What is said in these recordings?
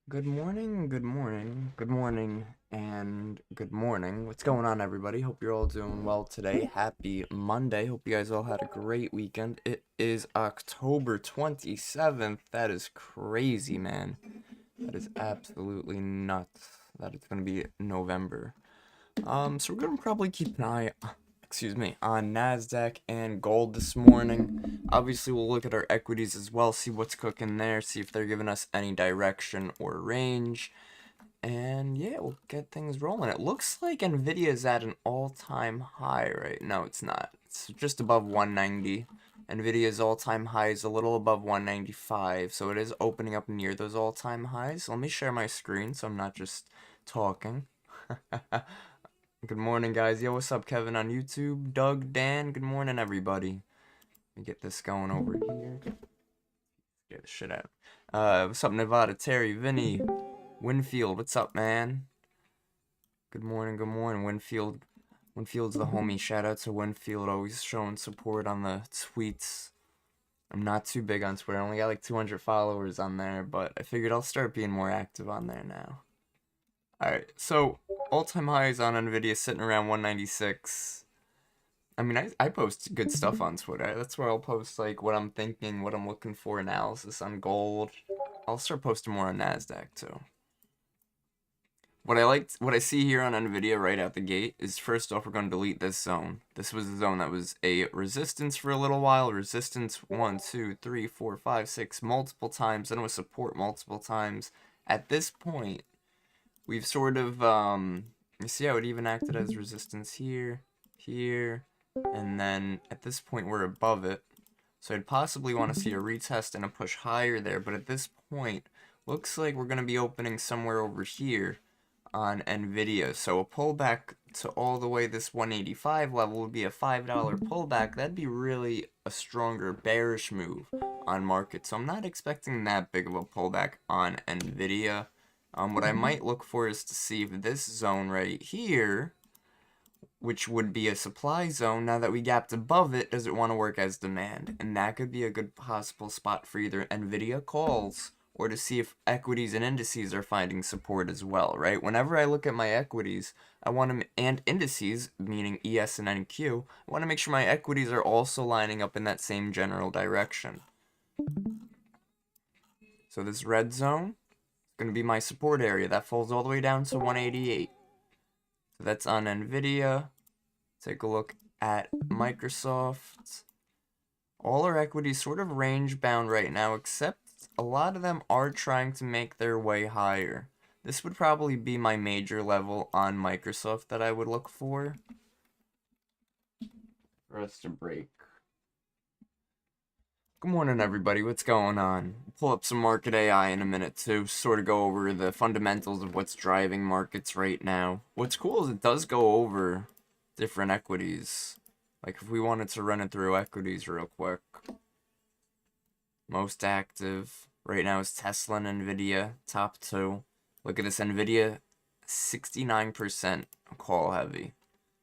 Good morning, good morning, good morning, and good morning. What's going on, everybody? Hope you're all doing well today. Happy Monday. Hope you guys all had a great weekend. It is October 27th. That is crazy, man. That is absolutely nuts that it's going to be November. So we're gonna probably keep an eye, excuse me, on Nasdaq and gold this morning. Obviously, we'll look at our equities as well, see what's cooking there, see if they're giving us any direction or range, and yeah, we'll get things rolling. It looks like Nvidia is at an all-time high right now. It's not. It's just above 190. Nvidia's all-time high is a little above 195, so it is opening up near those all-time highs. Let me share my screen so I'm not just talking. Good morning, guys. Yo, what's up, Kevin on YouTube? Doug, Dan, good morning, everybody. Let me get this going over here. Get the shit out. What's up, Nevada? Terry, Vinny, Winfield, what's up, man? Good morning, good morning, Winfield. Winfield's the homie. Shout out to Winfield, always showing support on the tweets. I'm not too big on Twitter. I only got like 200 followers on there, but I figured I'll start being more active on there now. Alright, so all-time highs on Nvidia sitting around 196. I mean, I post good stuff on Twitter. That's where I'll post like what I'm thinking, what I'm looking for, analysis on gold. I'll start posting more on Nasdaq too. What I see here on Nvidia right out the gate is, first off, we're going to delete this zone. This was a zone that was a resistance for a little while. Resistance 1, 2, 3, 4, 5, 6 multiple times. Then it was support multiple times. At this point, we've sort of you see how it even acted as resistance here, here, and then at this point we're above it. So I'd possibly want to see a retest and a push higher there, but at this point, looks like we're going to be opening somewhere over here on Nvidia. So a pullback to all the way this 185 level would be a $5 pullback. That'd be really a stronger bearish move on market. So I'm not expecting that big of a pullback on Nvidia. What I might look for is to see if this zone right here, which would be a supply zone, now that we gapped above it, does it want to work as demand? And that could be a good possible spot for either Nvidia calls or to see if equities and indices are finding support as well, right? Whenever I look at my equities, I want to, and indices, meaning ES and NQ, I want to make sure my equities are also lining up in that same general direction. So this red zone is going to be my support area. That falls all the way down to 188. So that's on Nvidia. Take a look at Microsoft. All our equities sort of range bound right now, except a lot of them are trying to make their way higher. This would probably be my major level on Microsoft that I would look for us to break. Good morning, everybody. What's going on? Pull up some market AI in a minute to sort of go over the fundamentals of what's driving markets right now. What's cool is it does go over different equities. Like if we wanted to run it through equities real quick. Most active right now is Tesla and Nvidia, top two. Look at this, Nvidia, 69% call heavy.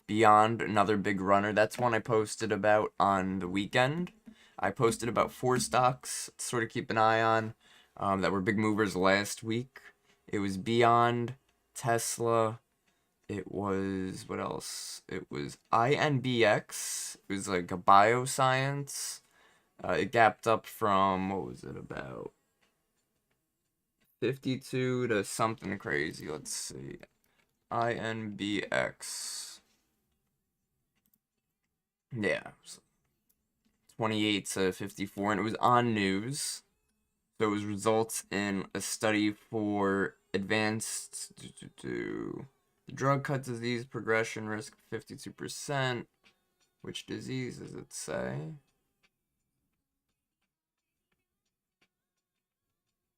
Beyond, another big runner. That's one I posted about on the weekend. I posted about 4 stocks to sort of keep an eye on that were big movers last week. It was Beyond, Tesla. It was, what else? It was INBX. It was like a bioscience. It gapped up from, what was it, about 52 to something crazy. Let's see. INBX. Yeah. 28 to 54, and it was on news. So it was results in a study for advanced drug cut disease progression risk 52%. Which disease does it say?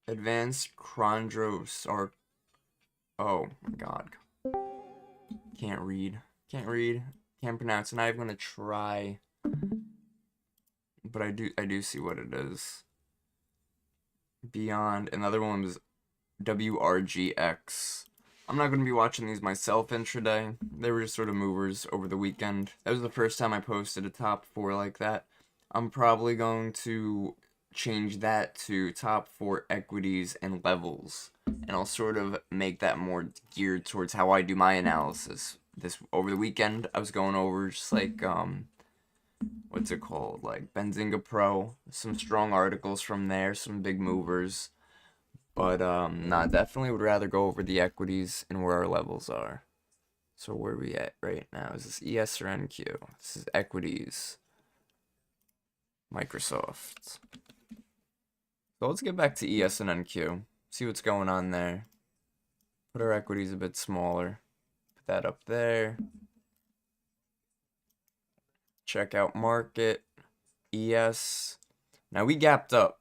Advanced chondrosarc. Oh my god. Can't read. Can't read. Can't pronounce. And I'm gonna try. But I do see what it is. Beyond. Another one was WRGX. I'm not going to be watching these myself intraday. They were just sort of movers over the weekend. That was the first time I posted a top 4 like that. I'm probably going to change that to top 4 equities and levels, and I'll sort of make that more geared towards how I do my analysis. This over the weekend, I was going over just like what's it called, like Benzinga Pro, some strong articles from there, some big movers, but nah, definitely would rather go over the equities and where our levels are. So where are we at right now? Is this ES or NQ? This is equities. Microsoft. So let's get back to ES and NQ. See what's going on there. Put our equities a bit smaller. Put that up there. Check out market. ES. Now we gapped up.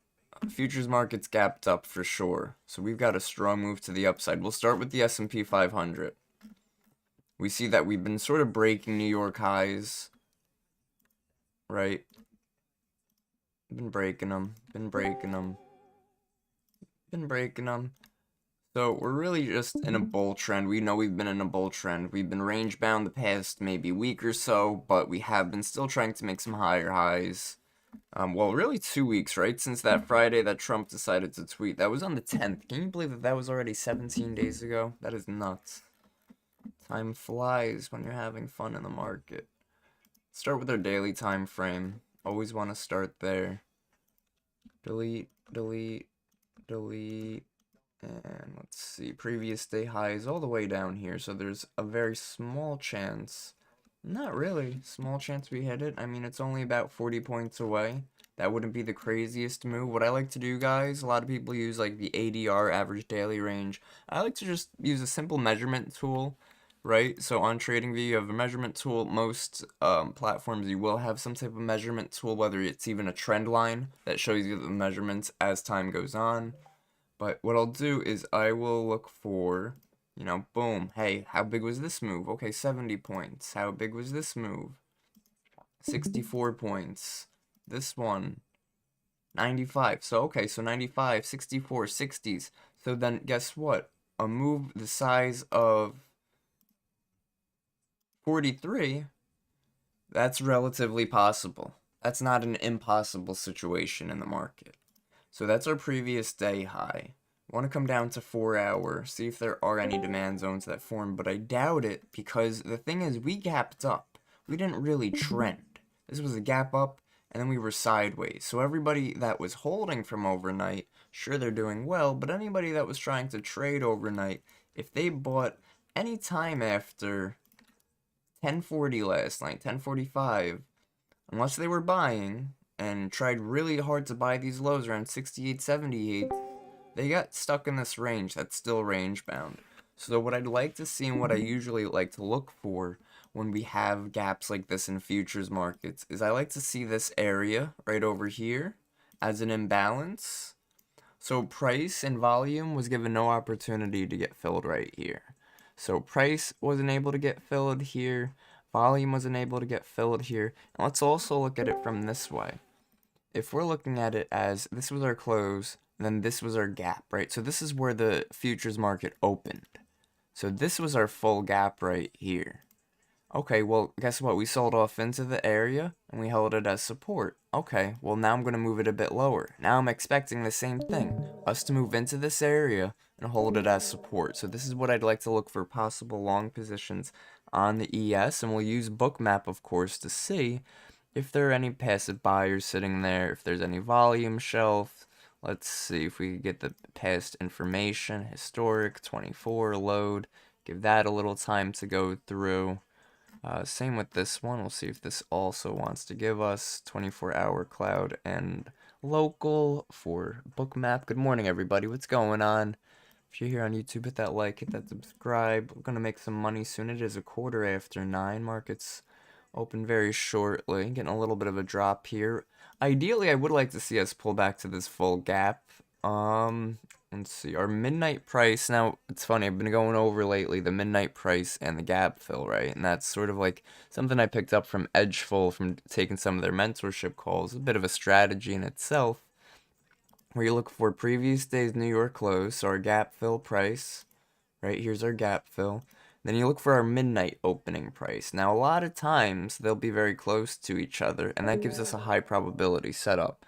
Futures markets gapped up for sure. So we've got a strong move to the upside. We'll start with the S&P 500. We see that we've been sort of breaking New York highs. Right? Been breaking them. So we're really just in a bull trend. We know we've been in a bull trend. We've been range bound the past maybe week or so, but we have been still trying to make some higher highs. Well, really 2 weeks, right? Since that Friday that Trump decided to tweet. That was on the 10th. Can you believe that that was already 17 days ago? That is nuts. Time flies when you're having fun in the market. Start with our daily time frame. Always want to start there. Delete. And let's see, previous day highs all the way down here. So there's a very small chance, not really, small chance we hit it. I mean, it's only about 40 points away. That wouldn't be the craziest move. What I like to do, guys, a lot of people use like the ADR, average daily range. I like to just use a simple measurement tool, right? So on TradingView, you have a measurement tool. Most platforms, you will have some type of measurement tool, whether it's even a trend line that shows you the measurements as time goes on. But what I'll do is I will look for, you know, boom, hey, how big was this move? Okay, 70 points. How big was this move? 64 points. This one, 95. So, okay, so 95, 64, 60s. So then guess what? A move the size of 43, that's relatively possible. That's not an impossible situation in the market. So that's our previous day high. Want to come down to 4 hour, see if there are any demand zones that form, but I doubt it because the thing is we gapped up. We didn't really trend. This was a gap up and then we were sideways. So everybody that was holding from overnight, sure they're doing well, but anybody that was trying to trade overnight, if they bought any time after 10:40 last night, 10:45, unless they were buying and tried really hard to buy these lows around 68, 78, they got stuck in this range that's still range bound. So what I'd like to see and what I usually like to look for when we have gaps like this in futures markets is I like to see this area right over here as an imbalance. So price and volume was given no opportunity to get filled right here. So price wasn't able to get filled here. Volume wasn't able to get filled here. And let's also look at it from this way. If we're looking at it as this was our close, then this was our gap, right? So this is where the futures market opened. So this was our full gap right here. Okay, well, guess what? We sold off into the area and we held it as support. Okay, well, now I'm going to move it a bit lower. Now I'm expecting the same thing, us to move into this area and hold it as support. So this is what I'd like to look for possible long positions on the ES, and we'll use Bookmap, of course, to see if there are any passive buyers sitting there, if there's any volume shelf. Let's see if we can get the past information, historic, 24, load, give that a little time to go through. Same with this one. We'll see if this also wants to give us 24-hour cloud and local for Bookmap. Good morning, everybody. What's going on? If you're here on YouTube, hit that like, hit that subscribe. We're going to make some money soon. It is 9:15. Markets open very shortly. Getting a little bit of a drop here. Ideally, I would like to see us pull back to this full gap. Let's see, our midnight price. Now, it's funny, I've been going over lately the midnight price and the gap fill, right? And that's sort of like something I picked up from Edgeful from taking some of their mentorship calls. A bit of a strategy in itself, where you look for previous day's New York close, so our gap fill price, right? Here's our gap fill. Then you look for our midnight opening price. Now, a lot of times, they'll be very close to each other, and that gives us a high probability setup.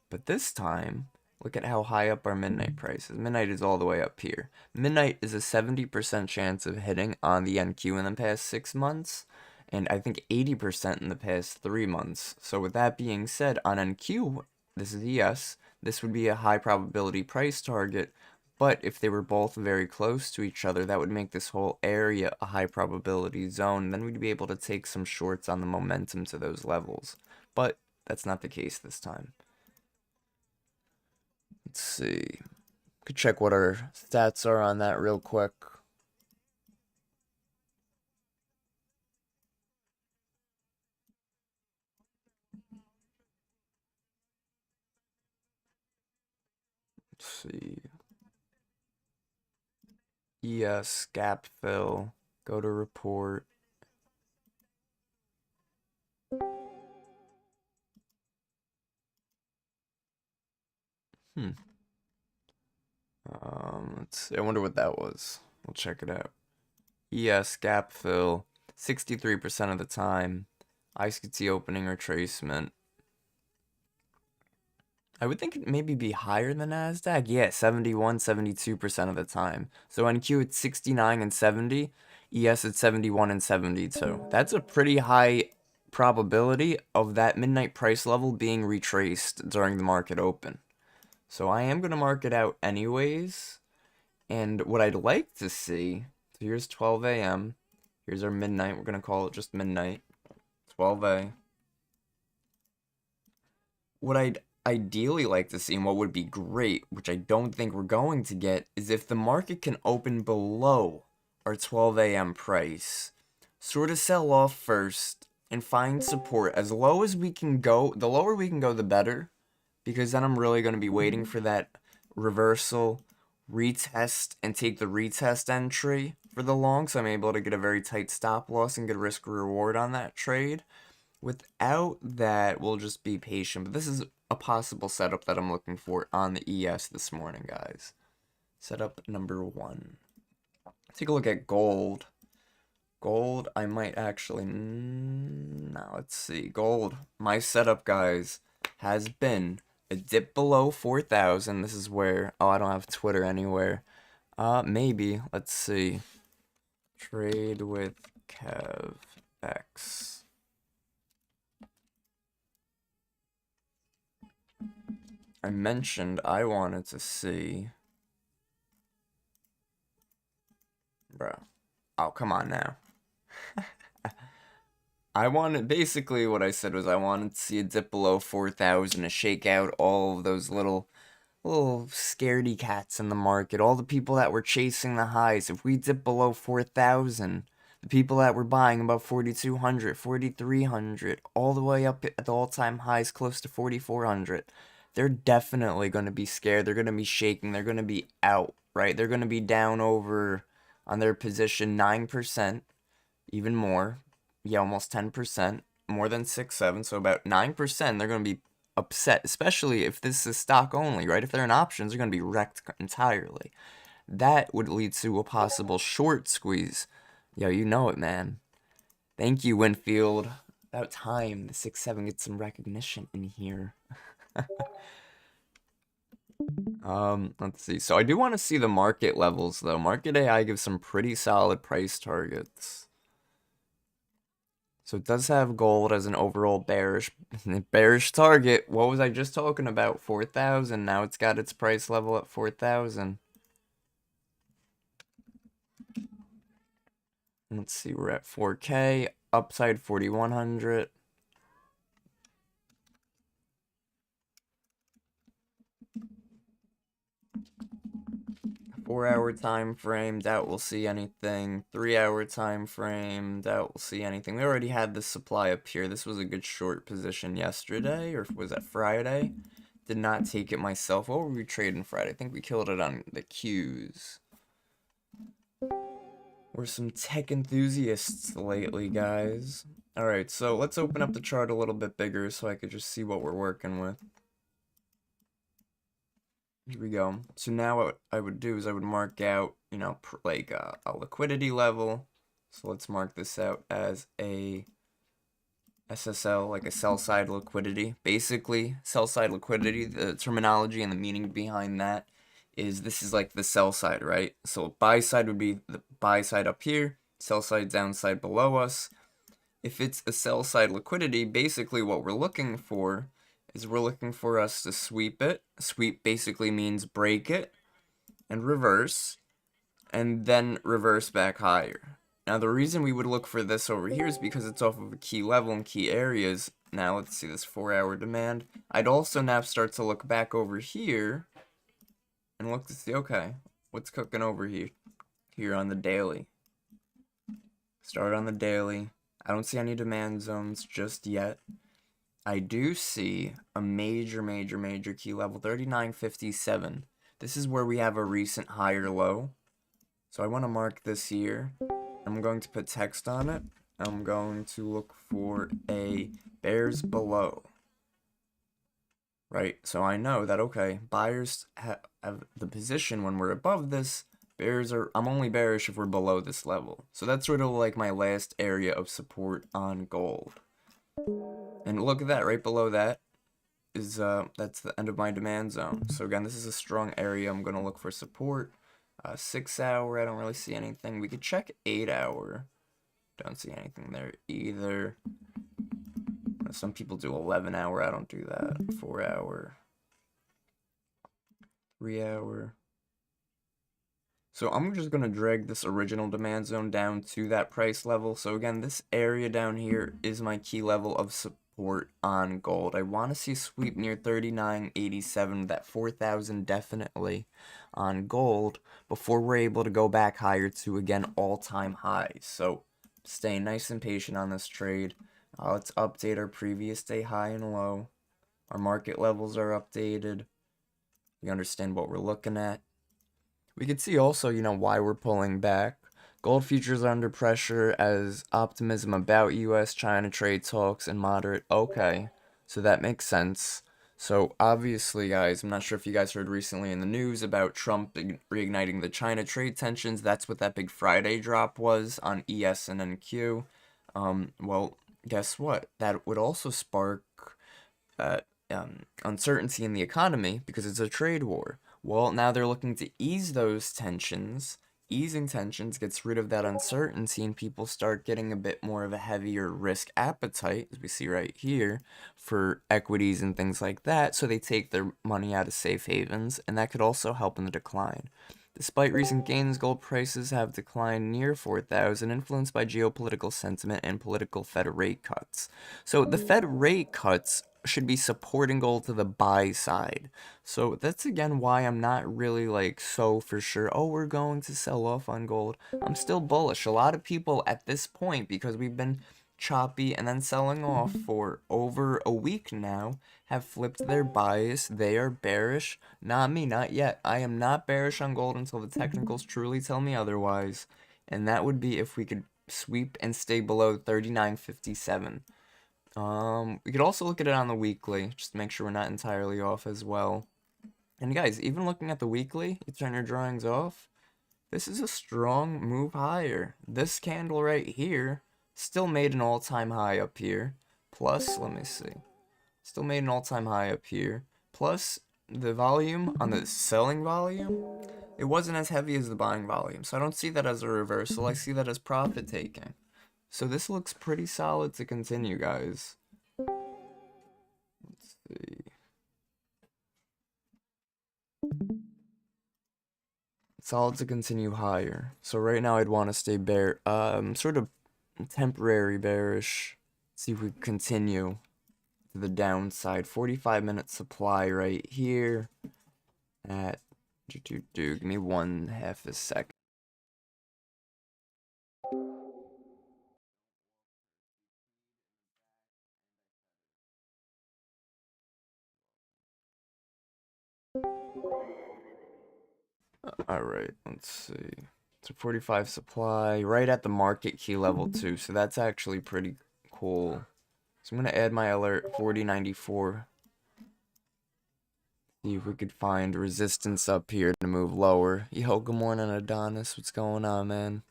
But this time, look at how high up our midnight price is. Midnight is all the way up here. Midnight is a 70% chance of hitting on the NQ in the past 6 months, and I think 80% in the past 3 months. So with that being said, on NQ, this is ES, this would be a high probability price target, but if they were both very close to each other, that would make this whole area a high probability zone. Then we'd be able to take some shorts on the momentum to those levels. But that's not the case this time. Let's see. Could check what our stats are on that real quick. Let's see. ES, gap fill, go to report. Let's see. I wonder what that was. We'll check it out. ES, gap fill, 63% of the time. ICT opening retracement. I would think it'd maybe be higher than NASDAQ. Yeah, 71, 72% of the time. So NQ it's 69 and 70. ES it's 71 and 72. That's a pretty high probability of that midnight price level being retraced during the market open. So I am going to mark it out anyways. And what I'd like to see, so here's 12 a.m. Here's our midnight. We're going to call it just midnight. 12A. What I'd ideally like to see, and what would be great, which I don't think we're going to get, is if the market can open below our 12 a.m. price, sort of sell off first, and find support as low as we can go. The lower we can go, the better, because then I'm really going to be waiting for that reversal, retest, and take the retest entry for the long, so I'm able to get a very tight stop loss and get a risk reward on that trade. Without that, we'll just be patient. But this is a possible setup that I'm looking for on the ES this morning, guys. Setup number 1. Take a look at gold. Gold, I might actually... Now, let's see. Gold, my setup, guys, has been a dip below 4,000. This is where... Oh, I don't have Twitter anywhere. Maybe. Let's see. Trade with Kev X. I mentioned I wanted to see... Bro. Oh, come on now. Basically what I said was I wanted to see a dip below 4,000 to shake out all of those little scaredy cats in the market. All the people that were chasing the highs. If we dip below 4,000, the people that were buying about 4,200, 4,300, all the way up at the all-time highs close to 4,400, they're definitely going to be scared. They're going to be shaking. They're going to be out, right? They're going to be down over on their position 9%, even more. Yeah, almost 10%, more than 6, 7, so about 9%. They're going to be upset, especially if this is stock only, right? If they're in options, they're going to be wrecked entirely. That would lead to a possible short squeeze. Yo, you know it, man. Thank you, Winfield. About time the 6-7 gets some recognition in here. Let's see. So I do want to see the market levels, though. Market AI gives some pretty solid price targets. So it does have gold as an overall bearish target. What was I just talking about? 4,000. Now it's got its price level at 4,000. Let's see. We're at 4K. Upside 4,100. Four-hour time frame, doubt we'll see anything. 3-hour time frame, doubt we'll see anything. We already had the supply up here. This was a good short position yesterday, or was that Friday? Did not take it myself. What were we trading Friday? I think we killed it on the Qs. We're some tech enthusiasts lately, guys. Alright, so let's open up the chart a little bit bigger so I could just see what we're working with. Here we go. So now what I would do is I would mark out, you know, like a liquidity level. So let's mark this out as a SSL, like a sell side liquidity. Basically, sell side liquidity, the terminology and the meaning behind that is this is like the sell side, right? So buy side would be the buy side up here, sell side downside below us. If it's a sell side liquidity, basically what we're looking for is we're looking for us to sweep it. Sweep basically means break it and reverse, and then reverse back higher. Now the reason we would look for this over here is because it's off of a key level and key areas. Now let's see this 4-hour demand. I'd also now start to look back over here and look to see, okay, what's cooking over here on the daily. Start on the daily. I don't see any demand zones just yet. I do see a major key level, 39.57. This is where we have a recent higher low. So I want to mark this here. I'm going to put text on it. I'm going to look for a bears below. Right, so I know that, okay, buyers have the position when we're above this. I'm only bearish if we're below this level. So that's sort of like my last area of support on gold. And look at that, right below that is, that's the end of my demand zone. So again, this is a strong area. I'm going to look for support. 6 hour, I don't really see anything. We could check 8 hour. Don't see anything there either. Some people do 11 hour. I don't do that. 4 hour. 3 hour. So I'm just going to drag this original demand zone down to that price level. So again, this area down here is my key level of support on gold. I want to see sweep near 39.87, that 4,000 definitely on gold before we're able to go back higher to, again, all-time highs. So stay nice and patient on this trade. Let's update our previous day high and low. Our market levels are updated. We understand what we're looking at. We can see also, why we're pulling back. Gold futures are under pressure as optimism about US-China trade talks and moderate. Okay, so that makes sense. So obviously, guys, I'm not sure if you guys heard recently in the news about Trump reigniting the China trade tensions. That's what that big Friday drop was on ES and NQ. Well, guess what? That would also spark uncertainty in the economy because it's a trade war. Well, now they're looking to ease those tensions. Easing tensions gets rid of that uncertainty, and people start getting a bit more of a heavier risk appetite, as we see right here, for equities and things like that, so they take their money out of safe havens, and that could also help in the decline. Despite recent gains, gold prices have declined near 4,000, influenced by geopolitical sentiment and political Fed rate cuts. So the Fed rate cuts should be supporting gold to the buy side. So that's again why I'm not really so for sure, oh, we're going to sell off on gold. I'm still bullish. A lot of people at this point, because we've been choppy and then selling off for over a week now, have flipped their bias. They are bearish. Not me, not yet. I am not bearish on gold until the technicals truly tell me otherwise. And that would be if we could sweep and stay below 39.57. We could also look at it on the weekly, just to make sure we're not entirely off as well. And guys, even looking at the weekly, you turn your drawings off, this is a strong move higher. This candle right here still made an all-time high up here. Plus, let me see, still made an all-time high up here. Plus, the volume on the selling volume, it wasn't as heavy as the buying volume. So I don't see that as a reversal. I see that as profit taking. So this looks pretty solid to continue, guys. Let's see. Solid to continue higher. So right now I'd want to stay sort of temporary bearish. See if we continue to the downside. 45-minute supply right here at give me 1/2 a second. Alright, let's see. So 45 supply, right at the market key level too, so that's actually pretty cool. So I'm going to add my alert 4094. See if we could find resistance up here to move lower. Yo, good morning, Adonis. What's going on, man?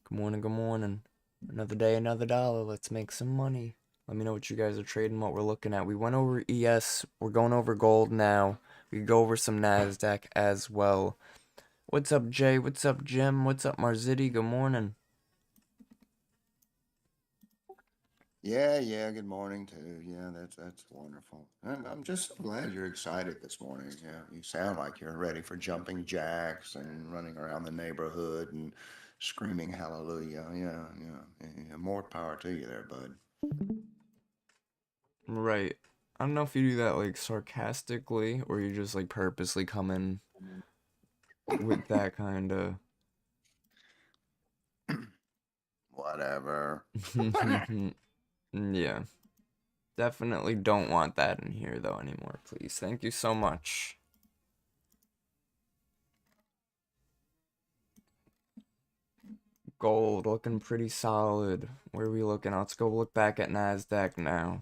Good morning, good morning. Another day, another dollar. Let's make some money. Let me know what you guys are trading, what we're looking at. We went over ES. We're going over gold now. We can go over some NASDAQ as well. What's up, Jay? What's up, Jim? What's up, Marziti? Good morning. Yeah. Good morning too. Yeah, that's wonderful. I'm just so glad you're excited this morning. Yeah, you sound like you're ready for jumping jacks and running around the neighborhood and screaming hallelujah. Yeah. More power to you there, bud. Right. I don't know if you do that like sarcastically or you just like purposely come in with that kind of. Whatever. Yeah. Definitely don't want that in here though anymore, please. Thank you so much. Gold looking pretty solid. Where are we looking? Let's go look back at NASDAQ now.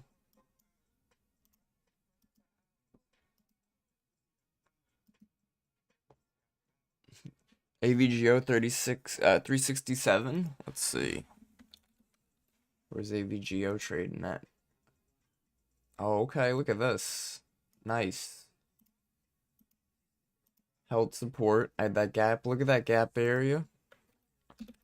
AVGO 367. Let's see. Where's AVGO trading at? Oh, okay. Look at this. Nice. Held support. I had that gap. Look at that gap area.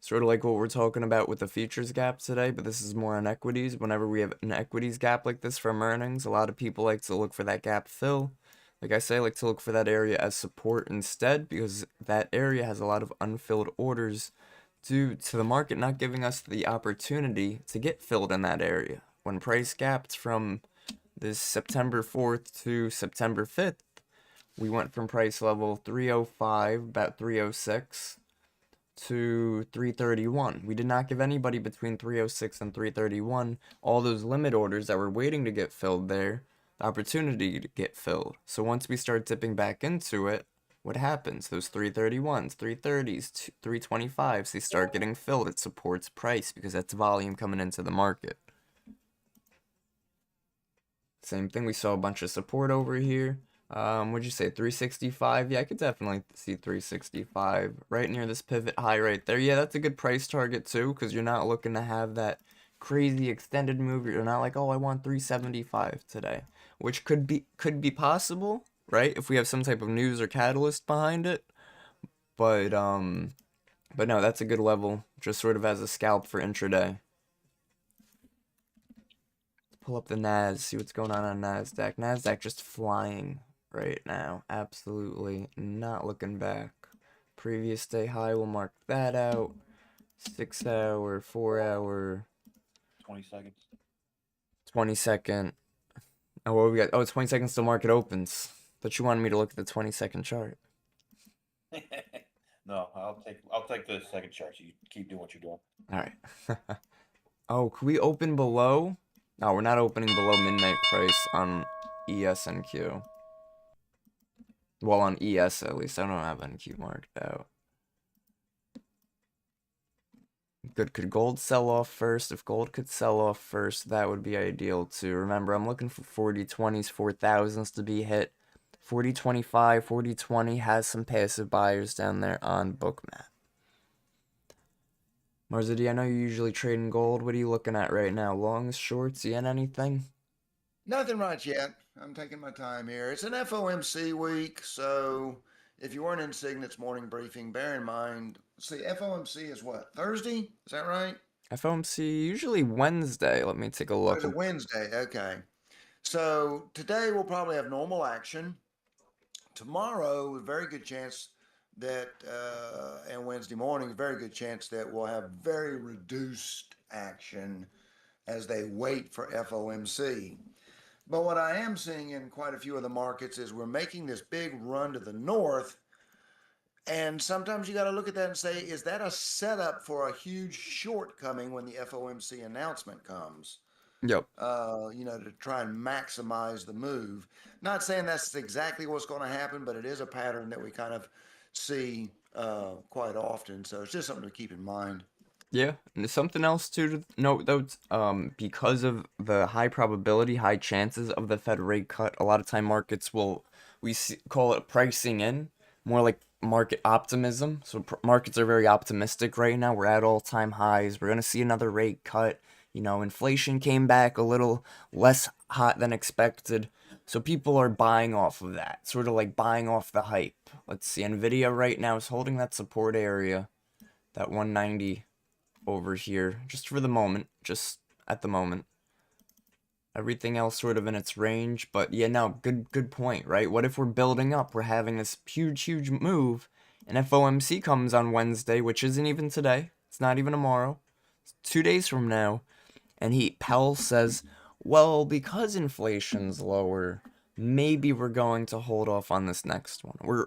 Sort of like what we're talking about with the futures gap today, but this is more on equities. Whenever we have an equities gap like this from earnings, a lot of people like to look for that gap fill. Like I say, I like to look for that area as support instead because that area has a lot of unfilled orders due to the market not giving us the opportunity to get filled in that area. When price gapped from this September 4th to September 5th, we went from price level 305, about 306, to 331. We did not give anybody between 306 and 331 all those limit orders that were waiting to get filled there, the opportunity to get filled. So once we start dipping back into it, what happens? Those 331s, 330s, 325s, they start getting filled. It supports price because that's volume coming into the market. Same thing, we saw a bunch of support over here. What'd you say, 365? Yeah, I could definitely see 365 right near this pivot high right there. Yeah, that's a good price target too, because you're not looking to have that crazy extended move. You're not like, oh, I want 375 today, which could be possible, right? If we have some type of news or catalyst behind it. But no, that's a good level, just sort of as a scalp for intraday. Pull up the Nas, see what's going on NASDAQ. NASDAQ just flying right now. Absolutely not looking back. Previous day high, we'll mark that out. 6 hour, 4 hour, 20 seconds. 20-second. Oh, what we got? Oh, 20 seconds till market opens. But you wanted me to look at the 20-second chart. No, I'll take the second chart. You keep doing what you're doing. All right. Oh, could we open below? No, we're not opening below midnight price on ES and Q. Well, on ES at least. I don't have NQ marked out. Good. Could gold sell off first? If gold could sell off first, that would be ideal too. Remember, I'm looking for 4020s, 4000s to be hit. 4025, 4020 has some passive buyers down there on Bookmap. Marzadi, I know you're usually trading gold. What are you looking at right now? Longs, shorts, yen, anything? Nothing right yet. I'm taking my time here. It's an FOMC week, so if you weren't in Signet's morning briefing, bear in mind, see, FOMC is what? Thursday? Is that right? FOMC, usually Wednesday. Let me take a Oh, look. it's a Wednesday. Okay. So today we'll probably have normal action. Tomorrow, a very good chance that, and Wednesday morning, a very good chance that we'll have very reduced action as they wait for FOMC. But what I am seeing in quite a few of the markets is we're making this big run to the north. And sometimes you got to look at that and say, is that a setup for a huge shortcoming when the FOMC announcement comes? Yep. To try and maximize the move. Not saying that's exactly what's going to happen, but it is a pattern that we kind of see quite often. So it's just something to keep in mind. Yeah, and there's something else too to note though. Because of the high probability, high chances of the Fed rate cut, a lot of time markets will call it pricing in, more like market optimism. So markets are very optimistic right now. We're at all-time highs. We're gonna see another rate cut. You know, inflation came back a little less hot than expected. So people are buying off of that, sort of like buying off the hype. Let's see, Nvidia right now is holding that support area, that 190 over here, just for the moment, just at the moment. Everything else sort of in its range, but yeah, no, good point, right? What if we're building up, we're having this huge move, and FOMC comes on Wednesday, which isn't even today, it's not even tomorrow, it's 2 days from now, and Powell says, well, because inflation's lower, maybe we're going to hold off on this next one. We're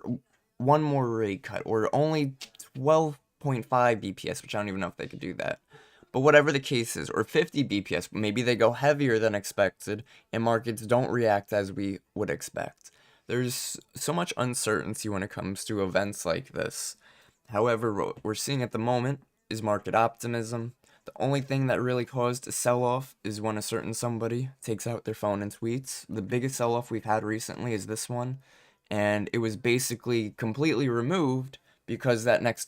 one more rate cut, or only 12.5 BPS, which I don't even know if they could do that. But whatever the case is, or 50 BPS, maybe they go heavier than expected, and markets don't react as we would expect. There's so much uncertainty when it comes to events like this. However, what we're seeing at the moment is market optimism. The only thing that really caused a sell-off is when a certain somebody takes out their phone and tweets. The biggest sell-off we've had recently is this one, and it was basically completely removed because that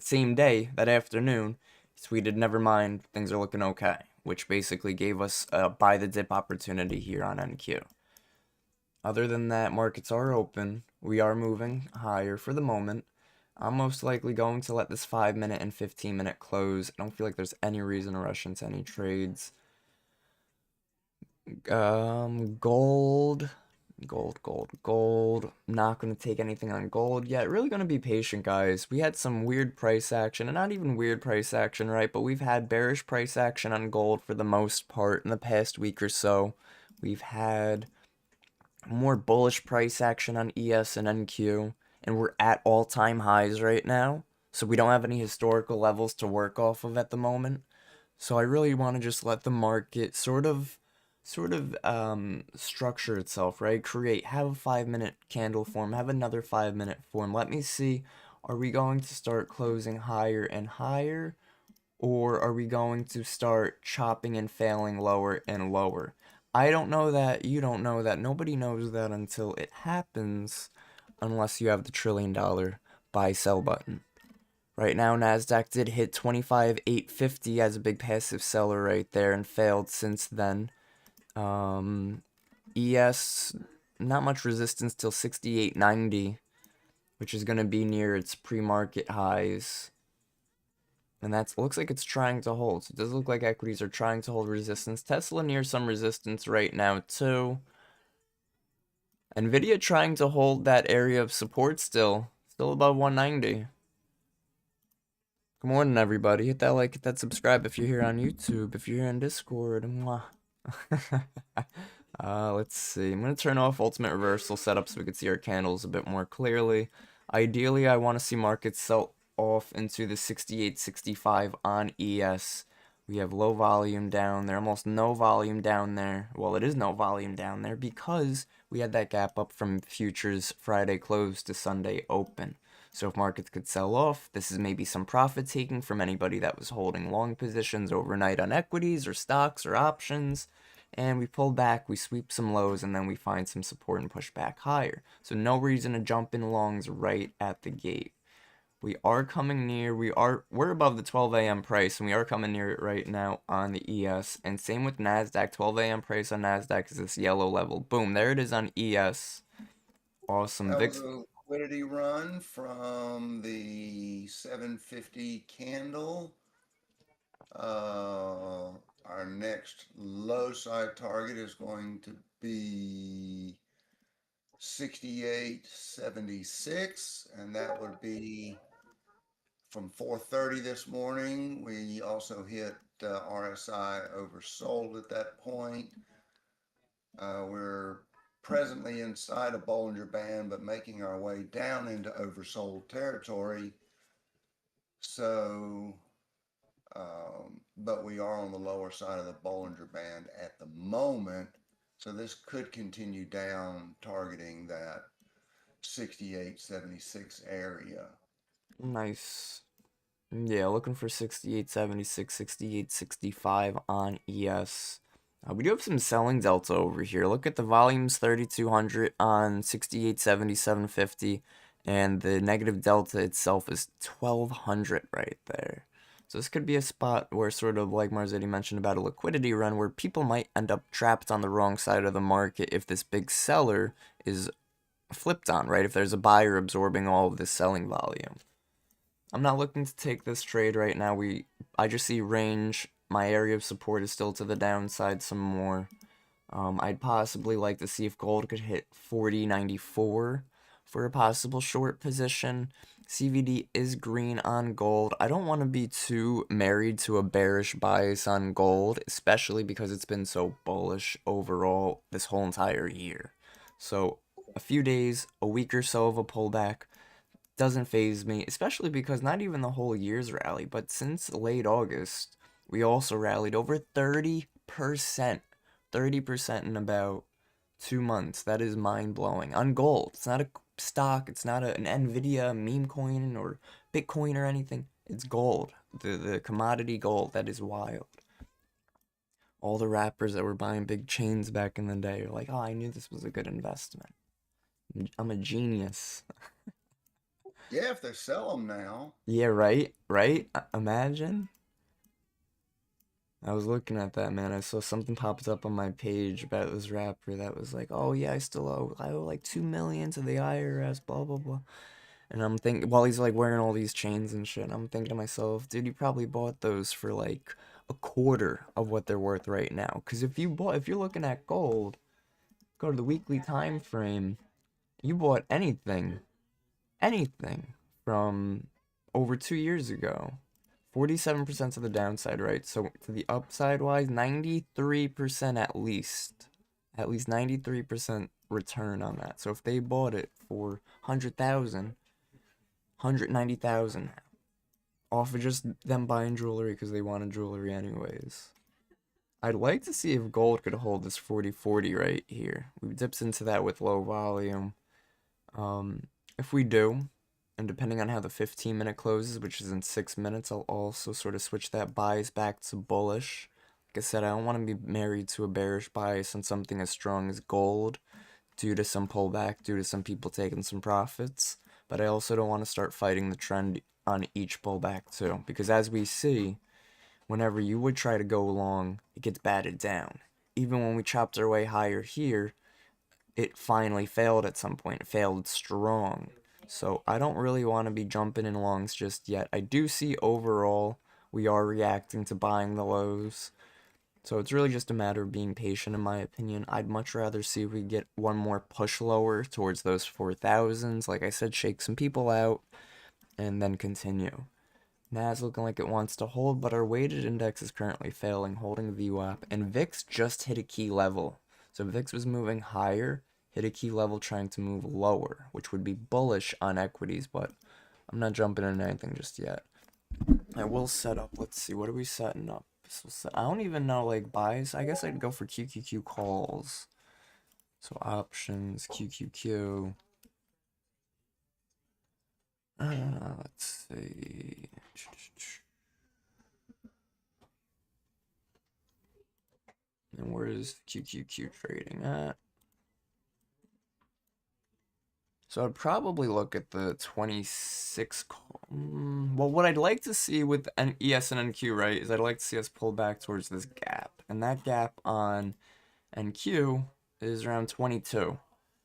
same day, that afternoon, he tweeted, "Never mind, things are looking okay," which basically gave us a buy the dip opportunity here on NQ. Other than that, markets are open. We are moving higher for the moment. I'm most likely going to let this 5-minute and 15-minute close. I don't feel like there's any reason to rush into any trades. Gold. Not going to take anything on gold yet. Really going to be patient, guys. We had some weird price action, and not even weird price action, right? But we've had bearish price action on gold for the most part in the past week or so. We've had more bullish price action on ES and NQ, and we're at all-time highs right now. So we don't have any historical levels to work off of at the moment. So I really want to just let the market sort of structure itself, right? Have a 5-minute candle form, have another 5-minute form. Let me see, are we going to start closing higher and higher, or are we going to start chopping and failing lower and lower? I don't know that, you don't know that, nobody knows that until it happens, unless you have the $1 trillion buy sell button. Right now, NASDAQ did hit 25,850 as a big passive seller right there and failed since then. ES, not much resistance till 68.90, which is going to be near its pre-market highs. And looks like it's trying to hold. So it does look like equities are trying to hold resistance. Tesla near some resistance right now, too. Nvidia trying to hold that area of support still above 190. Good morning, everybody. Hit that like, hit that subscribe if you're here on YouTube. If you're here on Discord, mwah. Let's see. I'm going to turn off ultimate reversal setup so we can see our candles a bit more clearly. Ideally, I want to see markets sell off into the 68.65 on ES. We have low volume down there, almost no volume down there. Well, it is no volume down there because we had that gap up from futures Friday close to Sunday open. So if markets could sell off, this is maybe some profit taking from anybody that was holding long positions overnight on equities or stocks or options. And we pull back, we sweep some lows, and then we find some support and push back higher. So no reason to jump in longs right at the gate. We are coming near, we're above the 12 a.m. price, and we are coming near it right now on the ES. And same with NASDAQ, 12 a.m. price on NASDAQ is this yellow level. Boom, there it is on ES. Awesome. That was a liquidity run from the 750 candle. Our next low side target is going to be 68.76, and that would be from 4:30 this morning. We also hit RSI oversold at that point. We're presently inside a Bollinger Band, but making our way down into oversold territory. So, but we are on the lower side of the Bollinger Band at the moment. So this could continue down, targeting that 68.76 area. Nice. Yeah, looking for 68.76, 68.65 on ES. We do have some selling delta over here. Look at the volumes, 3,200 on 68.77.50, and the negative delta itself is 1,200 right there. So this could be a spot where, sort of like Marzetti mentioned about a liquidity run, where people might end up trapped on the wrong side of the market if this big seller is flipped on, right? If there's a buyer absorbing all of this selling volume. I'm not looking to take this trade right now. I just see range. My area of support is still to the downside some more. I'd possibly like to see if gold could hit 40.94 for a possible short position. CVD is green on gold. I don't want to be too married to a bearish bias on gold, especially because it's been so bullish overall this whole entire year. So a few days, a week or so of a pullback doesn't phase me, especially because not even the whole year's rally, but since late August, we also rallied over 30%. 30% in about 2 months. That is mind-blowing. On gold. It's not a stock. It's not an NVIDIA meme coin or Bitcoin or anything. It's gold. The commodity gold. That is wild. All the rappers that were buying big chains back in the day are like, oh, I knew this was a good investment. I'm a genius. Yeah, if they sell them now. Yeah, right? Right? Imagine. I was looking at that, man. I saw something popped up on my page about this rapper that was like, "Oh yeah, I owe like 2 million to the IRS, blah blah blah." And I'm thinking, while he's like wearing all these chains and shit, I'm thinking to myself, dude, you probably bought those for like a quarter of what they're worth right now. Because if you're looking at gold, go to the weekly time frame, you bought anything from over 2 years ago. 47% to the downside, right? So to the upside wise, 93% at least. At least 93% return on that. So if they bought it for 100,000, 190,000 off of just them buying jewelry because they wanted jewelry anyways. I'd like to see if gold could hold this 40-40 right here. We dips into that with low volume. If we do, and depending on how the 15-minute closes, which is in 6 minutes, I'll also sort of switch that bias back to bullish. Like I said, I don't want to be married to a bearish bias on something as strong as gold due to some pullback, due to some people taking some profits. But I also don't want to start fighting the trend on each pullback too. Because as we see, whenever you would try to go long, it gets batted down. Even when we chopped our way higher here, it finally failed at some point. It failed strong. So I don't really want to be jumping in longs just yet. I do see overall we are reacting to buying the lows. So it's really just a matter of being patient in my opinion. I'd much rather see if we get one more push lower towards those 4,000s. Like I said, shake some people out and then continue. NAS looking like it wants to hold, but our weighted index is currently failing, holding VWAP. And VIX just hit a key level. So VIX was moving higher, hit a key level trying to move lower, which would be bullish on equities, but I'm not jumping into anything just yet. I will set up, let's see, what are we setting up? I don't even know, like, buys. I guess I'd go for QQQ calls. So options, QQQ. Let's see. And where is QQQ trading at? So I'd probably look at the 26 call. Well, what I'd like to see with an ES and NQ, right, is I'd like to see us pull back towards this gap. And that gap on NQ is around 22.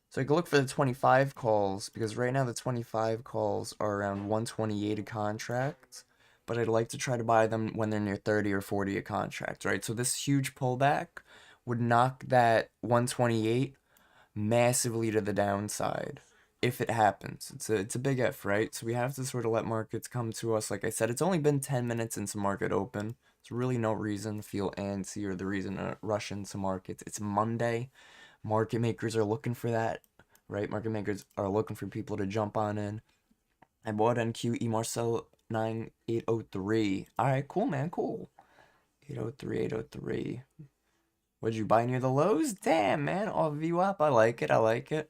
So I could look for the 25 calls, because right now the 25 calls are around 128 a contract. But I'd like to try to buy them when they're near 30 or 40 a contract, right? So this huge pullback would knock that 128 massively to the downside if it happens. It's a big if, right? So we have to sort of let markets come to us. Like I said, it's only been 10 minutes into market open. There's really no reason to feel antsy or the reason to rush into markets. It's Monday. Market makers are looking for that, right? Market makers are looking for people to jump on in. I bought NQ Marcel 9803. All right, cool, man, cool. 803, 803. What'd you buy near the lows? Damn, man. Oh, VWAP. I like it. I like it.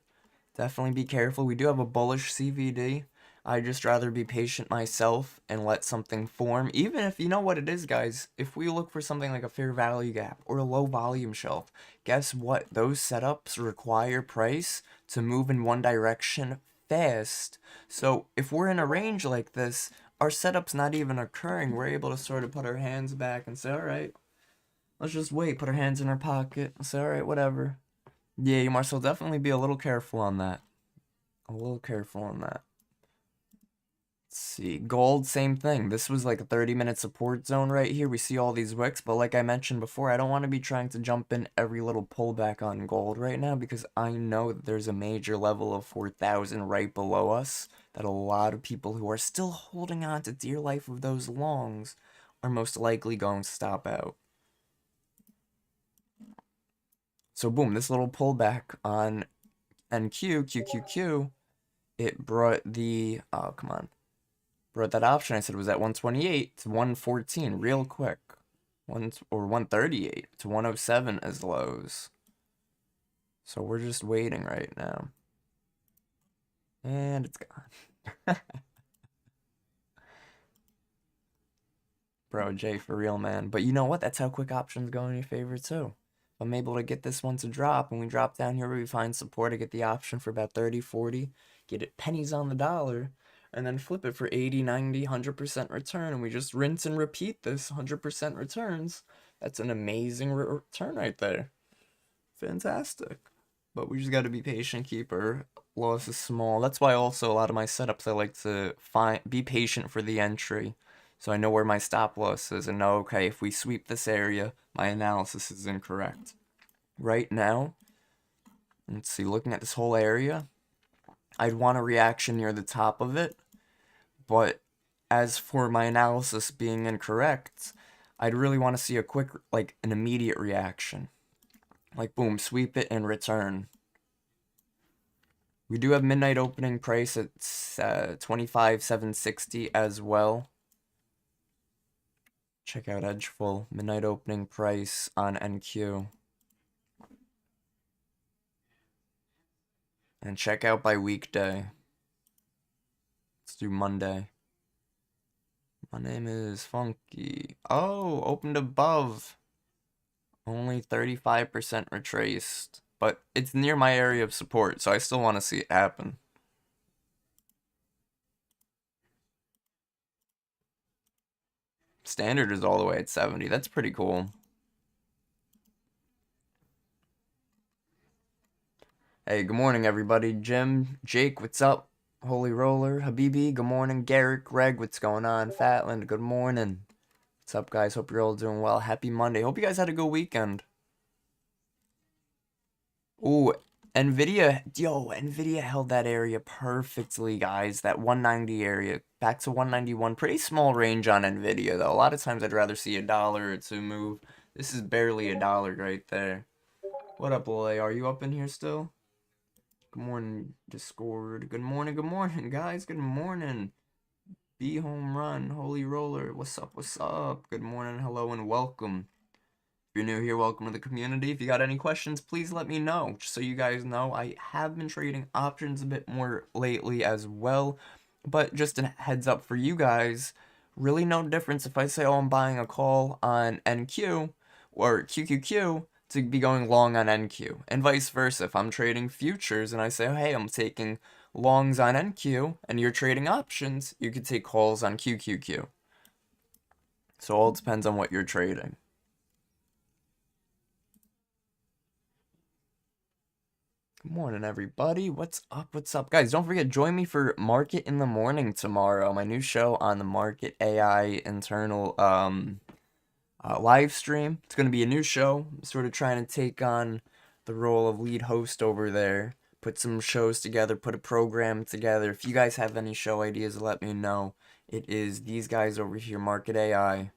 Definitely be careful. We do have a bullish CVD. I'd just rather be patient myself and let something form. Even if, you know what it is, guys, if we look for something like a fair value gap or a low volume shelf, guess what? Those setups require price to move in one direction fast. So if we're in a range like this, our setup's not even occurring, we're able to sort of put our hands back and say, all right, let's just wait, put our hands in our pocket and say, all right, whatever. Yeah, Marcel, definitely be a little careful on that. A little careful on that. Let's see, gold, same thing. This was like a 30-minute support zone right here. We see all these wicks, but like I mentioned before, I don't want to be trying to jump in every little pullback on gold right now because I know that there's a major level of 4,000 right below us that a lot of people who are still holding on to dear life of those longs are most likely going to stop out. So boom, this little pullback on QQQ, it brought the, oh, come on. Brought that option I said was at 128 to 114 real quick. 138 to 107 as lows. So we're just waiting right now. And it's gone. Bro, Jay, for real, man. But you know what? That's how quick options go in your favor, too. If I'm able to get this one to drop, and we drop down here where we find support, I get the option for about 30, 40, get it pennies on the dollar, and then flip it for 80, 90, 100% return, and we just rinse and repeat this 100% returns. That's an amazing return right there. Fantastic. But we just got to be patient, keep our losses small. That's why also a lot of my setups I like to be patient for the entry. So I know where my stop loss is and know, okay, if we sweep this area, my analysis is incorrect. Right now, let's see, looking at this whole area, I'd want a reaction near the top of it. But as for my analysis being incorrect, I'd really want to see a quick, like an immediate reaction. Like boom, sweep it and return. We do have midnight opening price at 25,760 as well. Check out Edgeful, midnight opening price on NQ. And check out by weekday. Let's do Monday. My name is Funky. Oh, opened above. Only 35% retraced. But it's near my area of support, so I still want to see it happen. Standard is all the way at 70. That's pretty cool. Hey, good morning, everybody. Jim, Jake, what's up? Holy Roller, Habibi, good morning. Garrett, Greg, what's going on? Fatland, good morning. What's up, guys? Hope you're all doing well. Happy Monday. Hope you guys had a good weekend. Ooh, Nvidia held that area perfectly, guys. That 190 area. Back to 191. Pretty small range on Nvidia, though. A lot of times I'd rather see $1 or $2 move. This is barely $1 right there. What up, Lily? Are you up in here still? Good morning, Discord. Good morning, guys. Good morning. B Home Run, Holy Roller. What's up, what's up? Good morning, hello, and welcome. If you're new here, welcome to the community. If you got any questions, please let me know. Just so you guys know, I have been trading options a bit more lately as well. But just a heads up for you guys, really no difference if I say, oh, I'm buying a call on NQ or QQQ to be going long on NQ. And vice versa. If I'm trading futures and I say, oh, hey, I'm taking longs on NQ and you're trading options, you could take calls on QQQ. So all depends on what you're trading. Good morning, everybody. What's up? What's up? Guys, don't forget, join me for Market in the Morning tomorrow. My new show on the Market AI internal live stream. It's going to be a new show. I'm sort of trying to take on the role of lead host over there. Put some shows together, put a program together. If you guys have any show ideas, let me know. It is these guys over here, Market AI.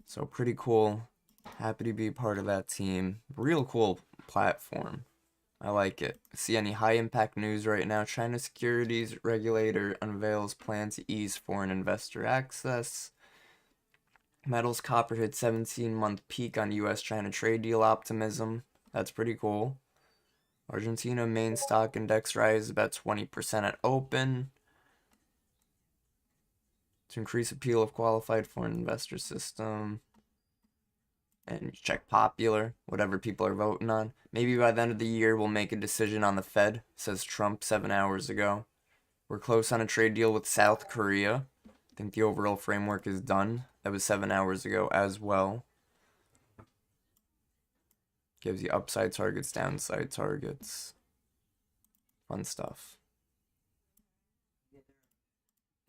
So pretty cool. Happy to be part of that team. Real cool platform. I like it. See any high impact news right now? China securities regulator unveils plan to ease foreign investor access. Metals copper hit 17-month peak on US-China trade deal optimism. That's pretty cool. Argentina main stock index rises about 20% at open. To increase appeal of qualified foreign investor system. And check popular, whatever people are voting on. Maybe by the end of the year, we'll make a decision on the Fed, says Trump 7 hours ago. We're close on a trade deal with South Korea. think the overall framework is done. That was 7 hours ago as well. Gives you upside targets, downside targets. Fun stuff.